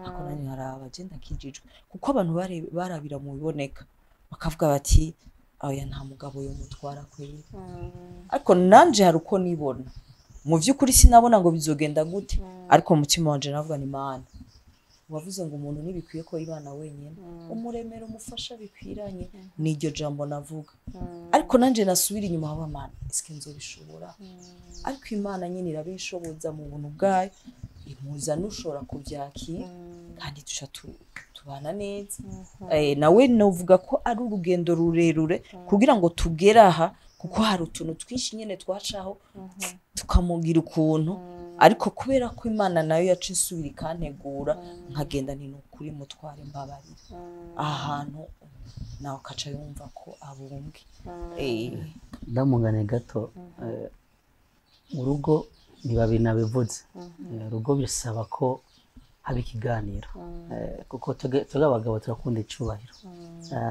ako nanye nkaraba je ndakijijwe kuko abantu barabira mu biboneka bakavuga bati oya nta mugabo yo mutwara kweli ariko nanje hari uko nibona mu vy'ukuri sinabona ngo bizogenda gute ariko mu mutima wanje navuga ni Imana wavuze ngo umuntu nibikwiye ko ibana wenyene umuremero umufasha bikwiranye niryo jambo navuga ariko nanje nasubira inyuma haba Imana iske nzobishobora ariko Imana nyine irabishoboza mu buntu bwayo imuza nushobora kubyakira kandi tubana neza nawe novuga ko ari urugendo rurerure kugira ngo tugere aha kuko hari utuntu twinshi nyene twacaho tukamugira ukuntu ariko kubera ko Imana nayo yacu isubira ikantegura nkagenda ni nukuri mutware mbabarira ahantu nawe kaca yumva ko abumbwe
ndamungane gato urugo nibabi nabivuze urugo bisaba ko haba ikiganiro kuko tuga abagabo turakunda icubahiro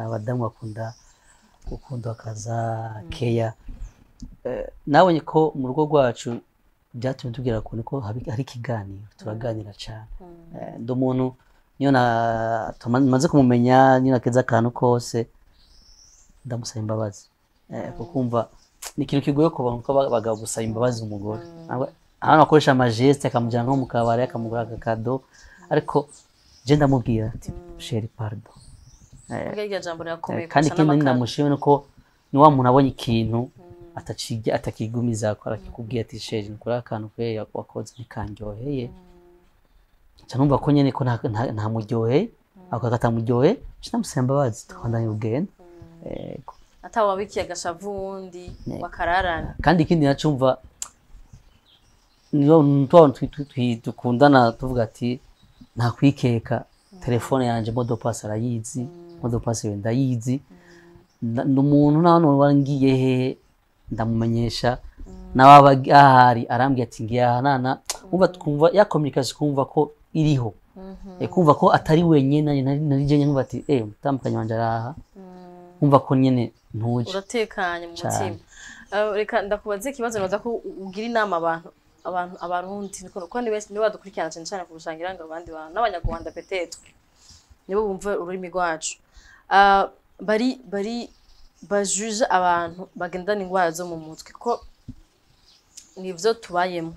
abadamu bakunda gukunda akaza keya nabonye ko mu rugo rwacu byatumye tubwira ko hari ikiganiro turaganira cyane ndi umuntu niyo maze kumumenya niyo nakeza akantu kose ndamusaba imbabazi kukumva ni ikintu kigoye ku bantu ko abagabo gusaba imbabazi umugore ahantu akoresha amageste akamujyana nko mu kabari akamugura agakado ariko je ndamubwira ati chérie pardon kandi ikindi ndamushimye nuko ni wa muntu abonye ikintu atakigumiza akora kikubwiye ati chérie nkora akantu kwe wakoze nikanryoheye cyane ko nyene ko nta muryohe akagata muryohe ndamusaba imbabazi twandanye ubwene
atawabikiye agashavu wundi wakararana
kandi ikindi nacumva niyo dukundana tuvuga ati nta kwikeka telefone yanje modopasi arayizi modopasi wenda yizi n'umuntu nano wangiye he ndamumenyesha nababa ahari arambye ati ngiye ahanana umva twumva ya communication kumva ko iriho kumva ko atari wenyene nari je nyumva ati mutambukanye wanje araha umva ko nyene ntuje
uratekanye mu mutima reka ndakubaze ikibazo naza ko ugira inama abarundi ko ni bese niba dukurikirana cyane kurushangira ngo abandi bantu n'abanyarwanda peteto nibo bumva ururimi rwacu bari bajuje abantu bagendana ingwara zo mu mutwe ko nivyo tubayemo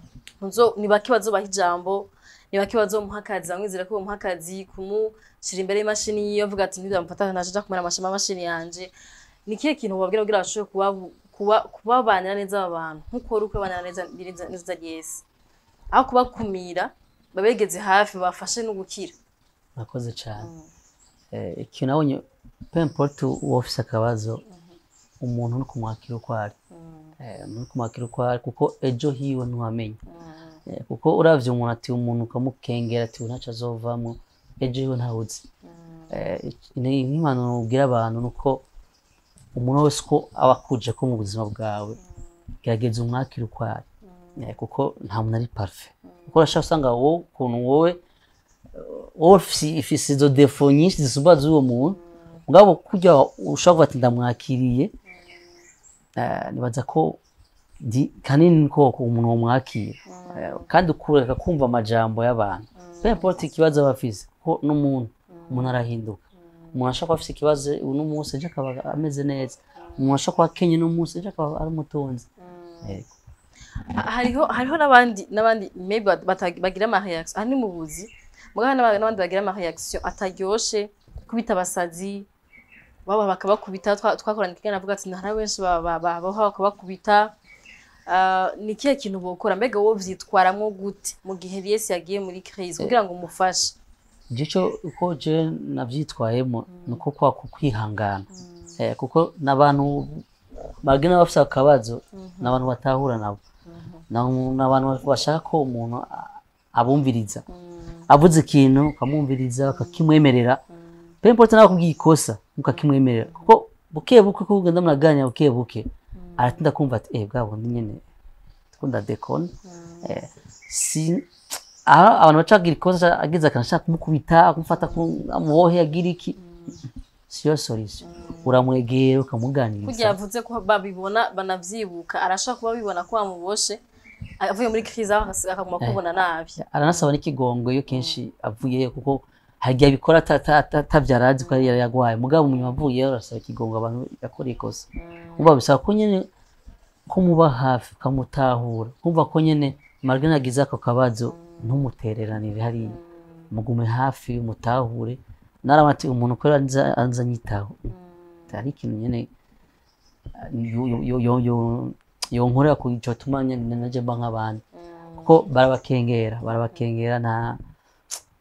niba kibazo bahijambo niba kibazo muhakazi bamwizira ko muhakazi kumushira imbere y'imashini yiyo avuga ati ndamufata naje kumera amashini yanje nikiye kintu babwira kugira bashobore kubabanira neza abantu nkuko ruko banira neza Yesu aho kubakumira babegeze hafi bafashe no gukira
nakoze cyane ikintu nabonye peu importe office akabazo umuntu no kumwakira uko ari no kumwakira uko ari kuko ejo hiwe ntuhamenya kuko uravye umuntu ati umuntu ukamukengera ati ntaca azovamo ejo hiwe ntawuzi n'impanuro ubwira abantu nuko umuntu wese ko aba akuje ko mu buzima bwawe gerageza umwakire uko ari kuko nta muntu ari parfait kuko urashaka usanga wowe ukuntu wowe ifise izo defo nyinshi zisumba z'uwo muntu mugabo kujya ushaka kuvuga ati ndamwakiriye nibaza ko kanini ko umuntu wamwakira kandi ukureka kumva amajambo y'abantu peu importe ikibazo aba afise ko n'umuntu arahinduka umuntu ashaka afise ikibazo uno munsi ejo akaba ameze neza umuntu ashaka kuba akenye no munsi ejo akaba ari umutunzi
hariho n'abandi maybe bagira ama reaction hani mu buzi mugabo n'abandi bagira ama reaction ataryoshe kubita abasazi baba bakabakubita twakoranye kigana avuga ati ntara benshi babaho bakabakubita ni kiye kintu bokora mbega wowe vyitwaramwo gute mu gihe Yesu yagiye muri crise kugira ngo umufashe
Jicho uko je navyitwayemo nuko kwa kwihangana kuko nabantu bagena bafisa akabazo nabantu batahura nabo nabantu bashaka ko umuntu abumviriza avuze ikintu kamumviriza bakakimwemerera peu importe nako kubwikosa mukakimwemerera kuko buke ko ugenda muraganya buke aratinda kumva ati bwabo ndi nyene tukunda dekon si abantu bacagira ikosa agize akanashaka kumukubita kumufata amubohe agira iki siyo solution uramwegera ukamuganiriza
kugira yavuze ko babibona banavyibuka arashaka kuba bibona ko amuboshe avuye muri crise akaguma kubona nabi
aranasaba n'ikigongo iyo kenshi avuye kuko hagiye bikora atavyarazi ko yari yagwaye mugabo umuntu avuye arasaba ikigongo abantu yakora ikosa umva bisaba ko nyene ko muba hafi kamutahura kumva ko nyene margana agize ako kabazo ntumutereranire hari mugume hafi umutahure naramati umuntu ko anza nyitaho ari ikintu nyene yo nkorera ku ico tumanya naje mba nk'abandi kuko barabakengera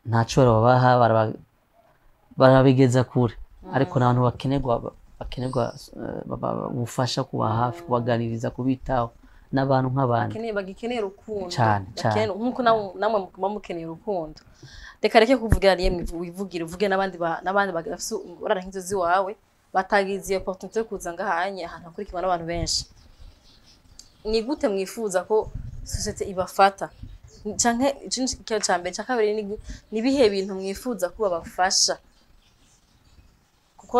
nta coro babaha barabigeza kure ariko n'abantu bakenerwa bufasha kuba hafi kubaganiriza kubitaho n'abantu nk'abandi
bagikeneye urukundo
cyane
nkuko namwe mukuma mukeneye urukundo reka kuvugira yemwe wivugire uvuge n'abandi bagafise urara nk'inzozi wawe batagize iyo opportunité yo kuza ngahanye ahantu akurikirwa n'abantu benshi ni gute mwifuza ko societe ibafata canke ikintu cyambere cyakabiri ni bihe bintu mwifuza kuba bafasha kuko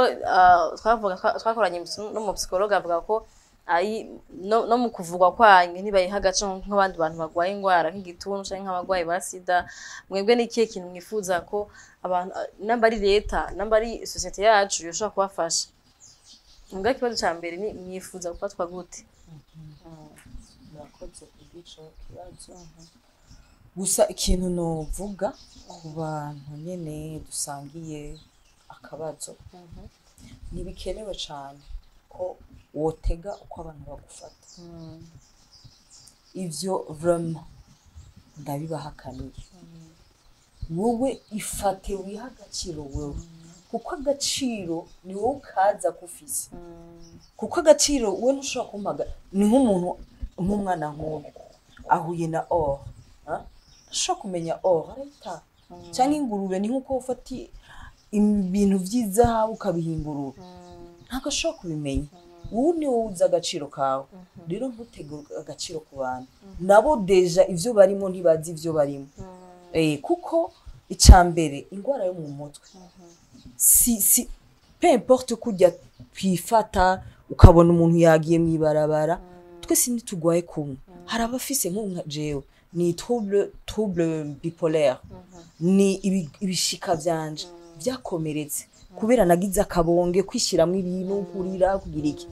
twakoranye no mu psychologue avuga ko no mu kuvugwa kwanyu ntibayiha agace nk'abandi bantu bagwaye ingwara nk'igituntu canke nk'abagwayi ba sida mwebwe n'ikihe kintu mwifuza ko abantu namba ari leta namba ari societe yacu yoshobora kubafasha mbwa ikibazo cyambere ni mwifuza gufatwa gute
murakoze kubico kibazo gusa ikintu novuga ku bantu nyene dusangiye akabazo ntibikenewe cyane ko wotega uko abantu bagufata ivyo vraiment ndabibahakaniye wowe ifate wiha agaciro wewe kuko agaciro ni wowe ukaza kufise kuko agaciro we ntushobora kumpaga ni nk'umuntu nk'umwana nk'uwo ahuye na or ntushobora kumenya or arahita cyangwa ingurube ni nk'uko ufata ibintu vy'izahabu ukabihingurura ntabwo ashobora kubimenya wowe ni wowe uzi agaciro kawe rero ntutege agaciro ku bantu nabo deja ivyo barimo ntibazi ivyo barimo kuko icambere ingwara yo mu mutwe si peu importe kujya kwifata ukabona umuntu yagiye mwibarabara twese ntitugwaye kumwe hari abafise nk'unka jewe ni trouble bipolaire ni ibishika vyanje vyakomeretse kubera nagize akabonge kwishyiramwo ibintu kurira kugira iki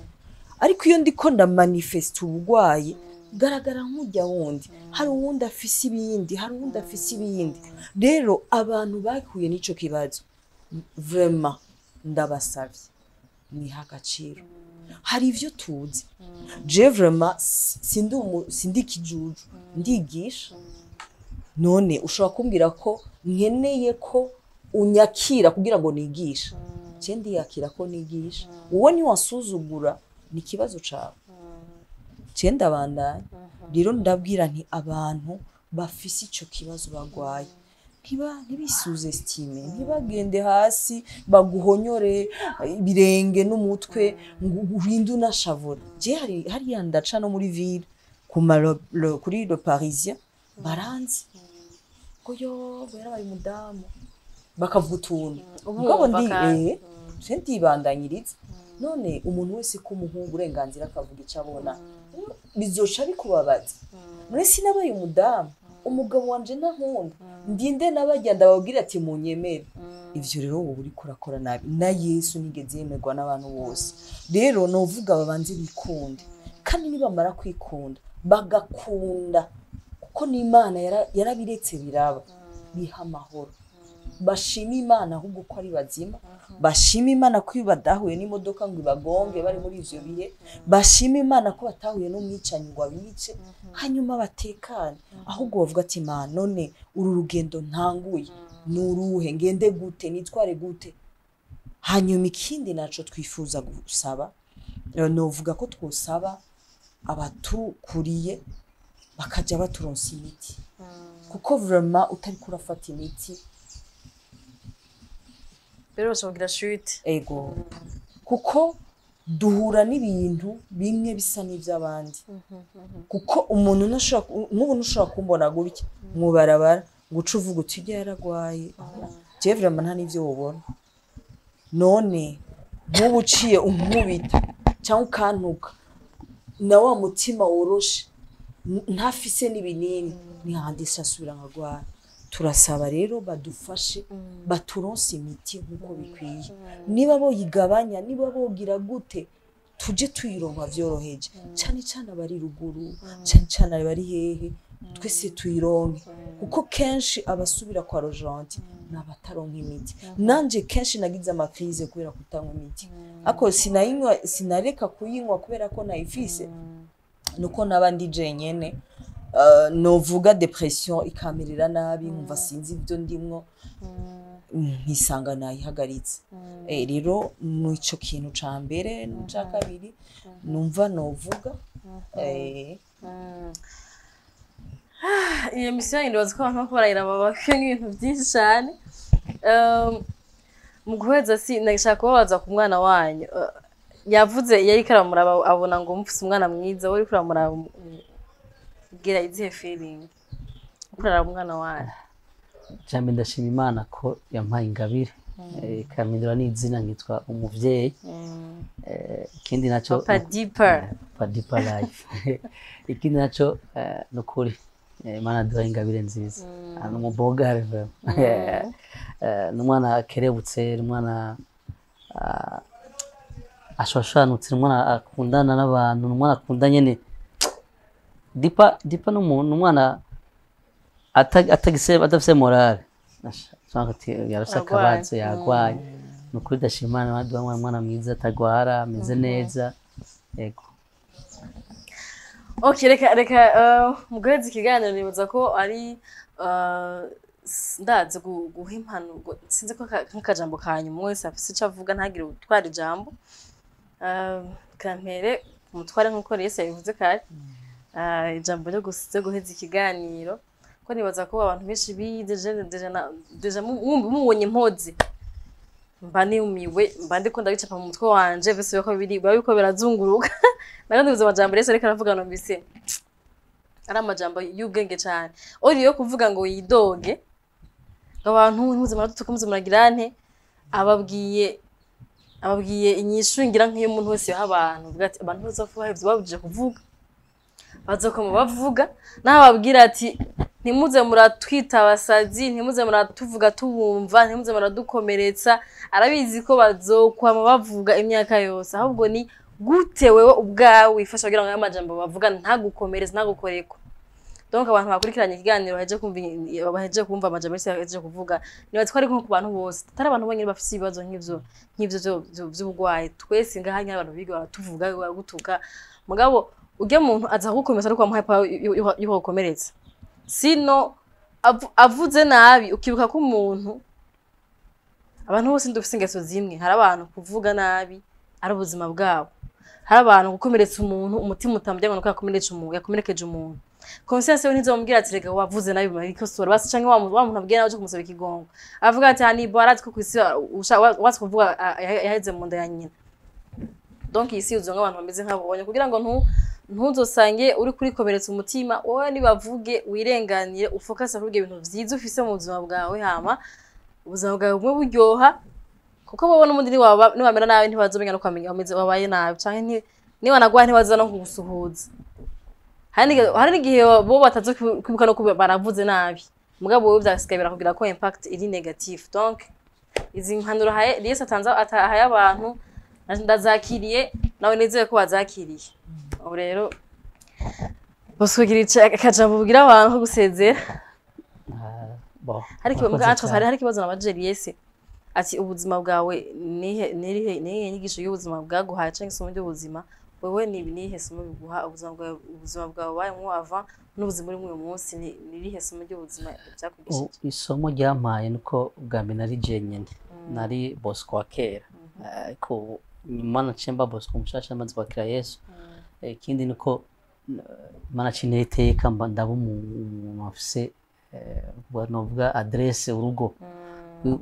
ariko iyo ndiko ndamanifesta ubugwayi garagara nk'ujya wundi hari uwundi afise ibindi hari uwundi afise ibindi rero abantu bakuye n'ico kibazo vraiment ndabasavye niha agaciro hari ivyo tuzi je vraiment sindi kijuju ndigisha none ushobora kumbwira ko nkeneye ko unyakira kugira ngo nigisha je ndiyakira ko nigisha uwo ni wasuzugura ni kibazo cawe je ndabandanya rero ndabwira nti abantu bafise ico kibazo bagwaye ntibisuze estime ntibagende hasi baguhonyore ibirenge n'umutwe ngo uhinde unashavura je hariya ndaca no muri ville kuri le Parisien baranzi ngo yo yarabaye umudamu bakavuga utuntu ubwo ndi sentibandanyiriza none umuntu wese ko umuhungu uburenganzira akavuga icyo abona bizoca bikubabaza none sinabaye umudamu umugabo wanje ntankunda ndinde nabagenda babwira ati munyemere ivyo rero wowe uri kurakora nabi na Yesu nigeze yemerwa n'abantu bose rero novuga babanze bikunde kandi nibamara kwikunda bagakunda kuko n'Imana yarabiretse biraba biha amahoro bashima Imana ahubwo ko ari bazima bashima Imana ko badahuye n'imodoka ngo ibagonge bari muri ivyo bihe bashima Imana ko batahuye no mwicanyi ngo abice hanyuma batekane ahubwo bavuga ati Imana none uru rugendo ntanguye nuruhe ngende gute nitware gute hanyuma ikindi naco twifuza gusaba novuga ko twosaba abatukuriye bakaja baturonsa imiti kuko vraiment utari kurafata imiti
rero bashobora chute
ego kuko duhura n'ibintu bimwe bisa n'ivy'abandi kuko umuntu ntushobora kumbona gutya mubarabara guca uvuga uti yaragwaye je vraiment nta n'ivyo wobona none nk'ubu uciye unkubita cyangwa ukantuka na wa mutima woroshe ntafise n'ibinini ntihandisha asubira nkagwara turasaba rero badufashe baturonse imiti nkuko bikwiye niba boyigabanya niba bogira gute tuje tuyironka vyoroheje cyane cyane abari ruguru cyane cyane abari hehe twese tuyironke kuko kenshi abasubira kwa rojanti n'abataronka imiti nanje kenshi nagize amakrize kubera kutanywa imiti ako sinareka kuyinywa kubera ko nayifise nuko nabandi jenyene novuga depression ikamerera nabi nkumva sinzi ibyo ndimwo ntisanga nayihagaritse rero nico kintu ca mbere ca kabiri numva novuga
iyo mission y'indozi ko abantu bakorayira babafye nk'ibintu byinshi cyane mu guheza nashaka kubabaza ku mwana wanyu yavuze yari karamuraba abona ngo mufise umwana mwiza wari kuramuraba gira izihe feeling ukurara umwana wawe
cyane ndashima Imana ko yampaye ingabire kamindura n'izina ngitwa umuvyeyi ikindi naco Papa Deeper life ikindi naco nukuri Imana duha ingabire nziza n'umubogare n'umwana akerebutse n'umwana ashoshanutse n'umwana akundana n'abantu n'umwana akunda nyene Deeper n'umwana atafise morale yarafise akabazo yagwaye nukuri ndashimana naduha umwana mwiza atagwara ameze neza yego
okay reka muguheza ikiganiro nibaza ko ari ndaze guha impanuro sinzi ko nk'akajambo kanyuma wese afise icyo avuga ntagire utwara ijambo kampere umutware nk'uko Yesu yabivuze kare ijambo ryo guheza ikiganiro ko nibaza ko abantu benshi deja mubonye impozi mba niumiwe mba ndiko ndabicapa mu mutwe wanje vese ko biko birazunguruka nagandi uzo majambo Yesu ariko aravuga no mbise ari amajambo y'ubwenge cyane ori yo kuvuga ngo yidoge abantu ntuze maratukomeze muragirante ababwiye inyishu ngira nk'iyo umuntu wese yaha abantu vuga ati abantu bazofuha ivyo babuje kuvuga bazokoma bavuga nababwira ati ntimuze muratwita abasazi ntimuze muratuvuga tubumva ntimuze muradukomeretsa arabizi ko bazokwama bavuga imyaka yose ahubwo ni gute wewe ubwawe wifasha kugira ngo amajambo bavuga ntagukomereze ntagukoreko donc abantu bakurikiranye ikiganiro baheje kumva amajambo yose yaheje kuvuga niba twari nko ku bantu bose atari abantu bonyine bafite ibibazo nk'ivyo by'ubugwaye twese ngahanya abantu biga baratuvuga gutuka mugabo ujye muntu aza gukomeza ariko amuhapa yuko gukomeretsa sino avuze nabi ukibuka ko umuntu abantu bose ndufise ingeso zimwe hari abantu kuvuga nabi ari ubuzima bwabo hari abantu gukomeretsa umuntu umutima utambye ngo yakomerekeje umuntu conscience we ntizomubwira ati rega wavuze nabi ariko sora basi canke wa muntu abwiye nawe cyo kumusaba ikigongo avuga ati hani barat ko kwisi watse kuvuga yaheze mu nda ya nyina donc isi uzonga abantu bameze nk'abonye kugira ngo ntuzosange uri kuri komeretsa umutima wowe nibavuge wirenganire ufocus avuge ibintu vyiza ufise mu buzima bwawe hama ubuzima bwawe bumwe buryoha kuko babona umundi niwamera nawe ntibazomenya no kwamenya bameze babaye nabi canke niba nagwa ntibaza no kugusuhuza hari igihe bo batazo kwibuka no baravuze nabi mugabo wowe byasigaye kugira ko impact iri negative donc izi mpanuro haye Yesu atanza atahaye abantu ndazakiriye nawe nizeye ko bazakiriye ubu rero bosukira akajambo bugira abantu gusezera hari kibazo nabajeri Yesu ati ubuzima bwawe nihe nyigisho y'ubuzima bwaguhaye cyangwa isomo ry'ubuzima wewe nihe somo biguha ubuzima bwawe bayemwo ava n'ubuzima uri mu munsi nihe somo ry'ubuzima byakugishije
isomo ryampaye nuko ubwambe nari jenyene nari Bosco wa kera ko nyuma nacemba Bosco mushasha amaze kwakira Yesu ikindi nuko mana cineteka ndaba umuntu afise novuga adresse urugo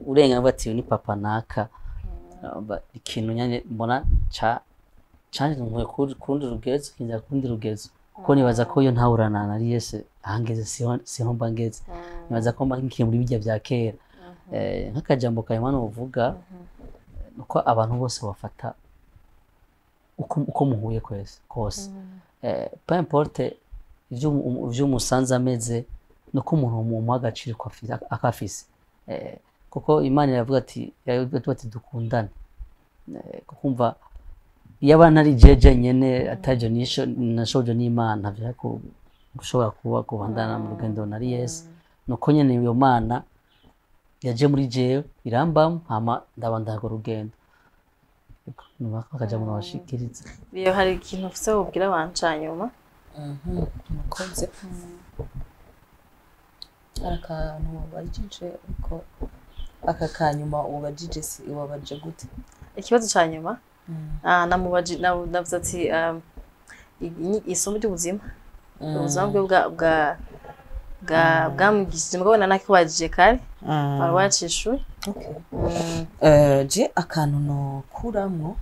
urengana bati ni papa naka ikintu nyane mbona cyane nkwe kundi rugezo kinza kundi rugezo kuko nibaza ko yo ntawurana na Yesu ahangeze siho mbangeze nibaza ko mbangiye muri bijya bya kera nk'akajambo kayimana uvuga uko abantu bose bafata uko muhuye kose peu importe ivyo musanze ameze nuko umuntu mu agaciro ko akafise kuko Imana iravuga ati dukundane kukumva iyo abana ari jeje nyene ataje nisho nashoje n'Imana vyako gushobora kuba kubandana mu rugendo nari Yesu nuko nyene iyo Mana yaje muri jewe irambam hama ndabandana ko rugendo akaja mu bashikiriza
iyo hari ikintu ufise ubwira abancanyuma
mukoze akantu bajije uko aka kanyuma ubajije si wabaje gute
ikibazo cyanyuma namubaje navuze ati isomo ry'ubuzima ubuzima bwamugishije mugabona nakibajije kare bari wacishuye
je akantu no kuramo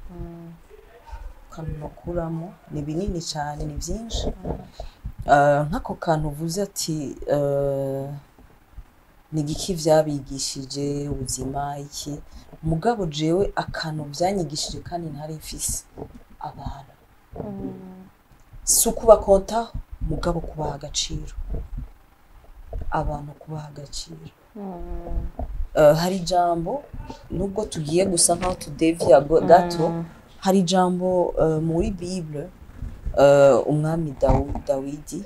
ni binini cyane ni byinshi nk'ako kantu uvuze ati ni giki vyabigishije ubuzima iki mugabo jewe akantu byanyigishije kandi ntari mfise abantu sukuba konta mugabo kubaha agaciro abantu kubaha agaciro hari jambo nubwo tugiye gusa nkaho tudevya gato hari jambo muri Bible umwami Dawidi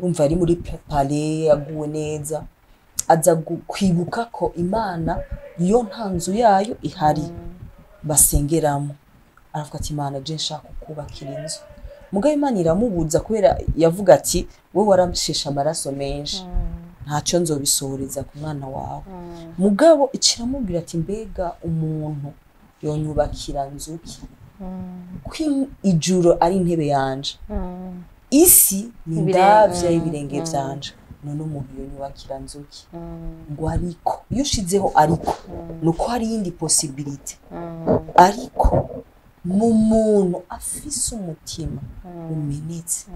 umva ari muri palais yaguwe neza aza kwibuka ko Imana iyo ntanzu yayo ihari basengeramo aravuga ati Imana je nshaka kubakira inzu mugabo Imana iramubuza kubera yavuga ati wowe waramshesha amaraso menshi ntacyo nzobisohoreza ku mwana wawe mugabo ikiramubwira ati mbega umuntu yonyubakira nzuki kwi ijuro ari intebe yanje isi ni ndavya ibirenge vyanje none umuntu yonyubakira nzuki ngo ariko iyo ushizeho ariko nuko hari yindi possibility ariko mu muntu afise umutima umenetse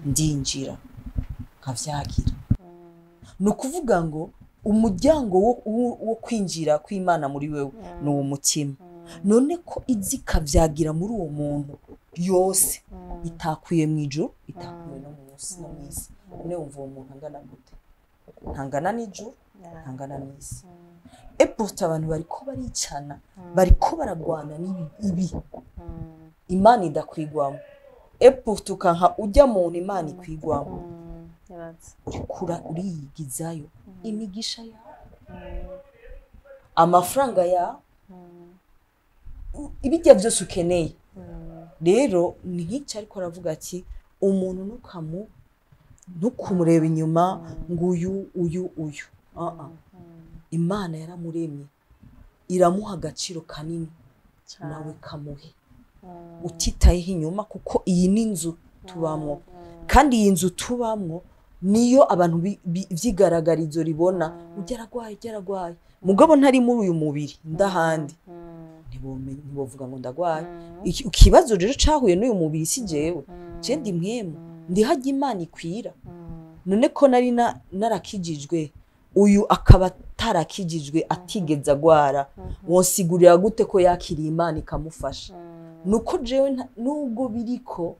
ndinjira kavyagira no kuvuga ngo umuryango wo kwinjira kw'Imana muri wewe no umutima none ko izikavyagira muri uwo muntu yose itakwiye mwijuru itakwiye no munsi no mwisi none umva uwo muntu angana gute ntangana n'ijuru ntangana n'isi eposta abantu bariko baricana bariko baragwana n'ibi Imana idakwigwamo eposta kanka ujya muntu Imana ikwigwamo urikura uriyigizayo imigisha yawe amafaranga yawe ibijya byose ukeneye rero ni nk'icyo ariko aravuga ati umuntu ntukumureba inyuma ngo uyu Imana yaramuremye iramuha agaciro kanini nawe kamuhe utitayeho inyuma kuko iyi ni inzu tubamwo kandi iyi nzu tubamwo niyo abantu vyigaragarizo ribona ugeragwaye mugabo ntari muri uyu mubiri ndahandi ntibovuga ngo ndagwaye ikibazo rero cahuye n'uyu mubiri si jewe je ndi mwemu ndi hajya Imana ikwira none ko nari narakijijwe uyu akaba tarakijijwe atigeze agwara wonsigurira gute ko yakiriye Imana ikamufasha nuko jewe nubwo biriko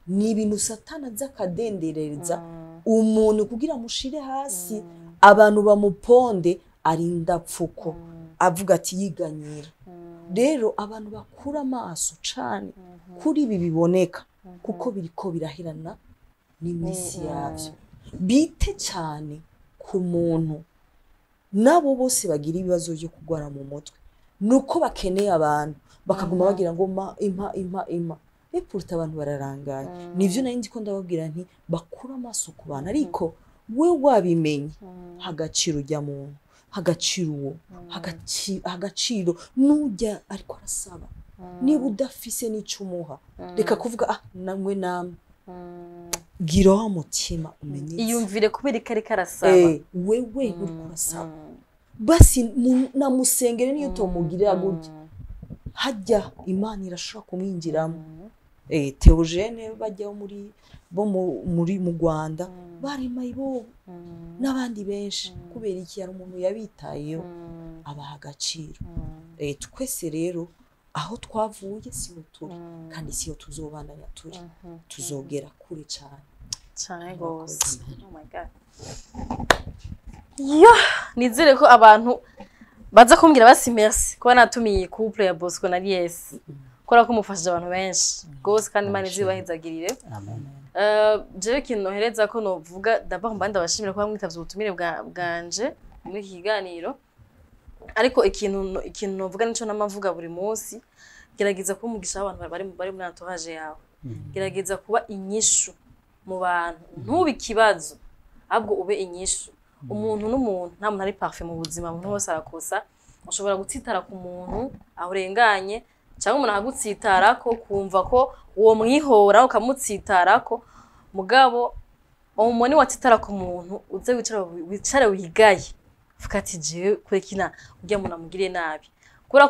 ni ibintu Satani azakadendereza umuntu kugira mushire hasi abantu bamuponde arinda pfuko avuga ati yiganyira rero abantu bakura amaso cane kuri ibi biboneka kuko biriko birahirana n'imisi yavyo bite cyane ku muntu nabo bose bagira ibibazo byo kugwara mu mutwe nuko bakeneye abantu bakaguma bagira ngo impa epurta abantu bararangaye nivyo nari ndiko ndababwira nti bakura amaso ku bantu ariko we wabimenye hagaciro ujya muntu hagaciro uwo hagaciro nujya ariko arasaba niba udafise n'icumuha reka kuvuga namwe gira wa mutima umenye
iyumvire kubera ikari karasaba
wewe uri kurasaba basi namusengere niyo tomugirira gutya hajya Imana irashobora kumwinjiramo Theogene bajyaho muri mu Rwanda bari mayibo n'abandi benshi kubera iki yari umuntu yabitayeho abaha agaciro twese rero aho twavuye siho turi kandi siho tuzobandanya turi tuzogera kure cyane
gose oh my god yo nizere ko abantu baza kumbwira basi merci ko natumiye couple ya Bosco na Lies kora ko mufashije abantu benshi gose kandi Imana izibahezagirire
amen
jewe kintu nohereza ko novuga d'abord mbanda bashimira ko bamwitavye ubutumire bwanje muri iki kiganiro ariko ikintu novuga nico namavuga buri munsi gerageza ko umugisha abantu bari muri entourage yawe gerageza kuba inyishu mu bantu ntubi kibazo ahubwo ube inyishu umuntu n'umuntu nta muntu ari parfait mu buzima umuntu wose arakosa ushobora gutsitara ku muntu ahurenganye cyangwa umuntu agutsitara ko kumva ko uwo mwihora ukamutsitarako mugabo umoni watsitara ku muntu uze wicare wigaye fuka ati je kurekina ujya muntu amugire nabi kura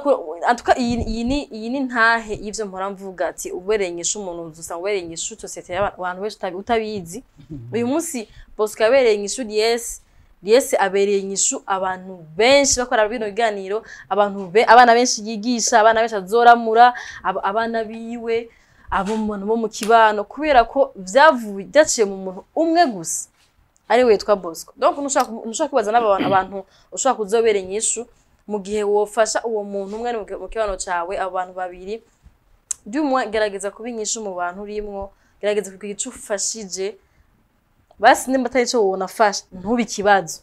antuka iyi ni ntahe ivyo mpora mvuga ati uberenyisha umuntu uzusa uberenyisha societe y'abantu benshi utabizi uyu munsi Bosco yaberenyisha Lies abereye inyishu abantu benshi bakora bino biganiro abana benshi yigisha abana benshi azoramura abana biwe abo mu kibano kubera ko byaciye mu muntu umwe gusa ari we yitwa Bosco donc nushaka kubaza n'abantu ushaka kuzobera inyishu mu gihe wofasha uwo muntu umwe mu kibano cawe abantu babiri by'umwe gerageza kuba inyishu mu bantu urimwo gerageza kugira ico ufashije basi nimba atari cyo wona fasha ntubi kibazo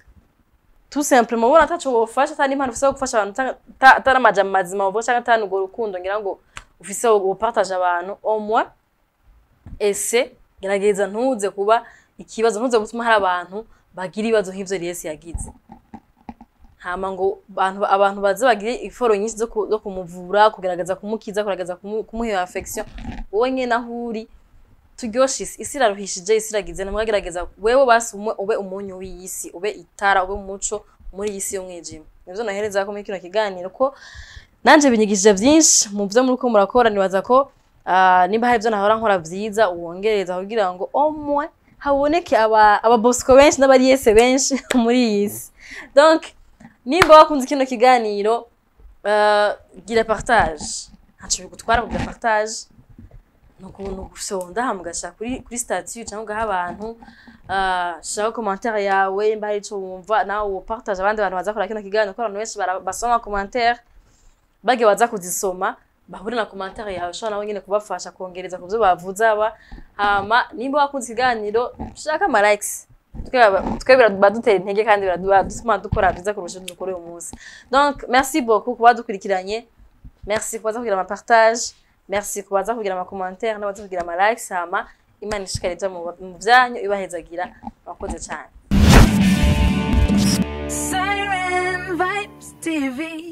tout simplement wona ataco wofasha atari impano ufise gufasha abantu atari amajambo mazima uvuga cyangwa atari ngo rukundo ngira ngo ufise upartage abantu au moins ese gerageza ntuze kuba ikibazo ntuze gutuma hari abantu bagira ibibazo nk'ivyo Lies yagize hama ngo abantu baze bagire iforo nyinshi zo kumuvura kugerageza kumukiza kugerageza kumuha affection wowe nyene ahuri turyoshe isi iraruhishije isi iragize namwagerageza wewe basi ube umunyu w'isi ube itara ube umuco muri isi yo mwijima nivyo nahereza ko muri kino kiganiro ko nanje binyigishije byinshi mu byo muri ko murakora nibaza ko nimba hari byo nahora nkora byiza uwongereza kugira ngo omwe haboneke aba Bosco benshi n'aba Lies benshi muri isi donc nimba wakunze kino kiganiro gira partage hacu bigutwara ku partage nukuntu gusonda hamugasha kuri statut cyangwa abantu shaka commentaire yawe mba ico wumva nawe partage abandi bantu bazakora kino kiganiro ko abantu benshi basoma commentaire bage baza kuzisoma bahuri na commentaire yawe shaka nawe nyine kubafasha kongereza ku byo bavuze aba hama nimba wakunze kiganiro shaka ama likes twebera badutera intege kandi biradutuma dukora byiza kurusha dukora uyu munsi donc merci beaucoup kuba dukurikiranye merci kubaza kugira ama partage merci kubaza kugira ama commentaire n'abaza kugira ama likes hama Imana ishikariza mu byanyu ibahezagira bakoze cyane Siren Vibes TV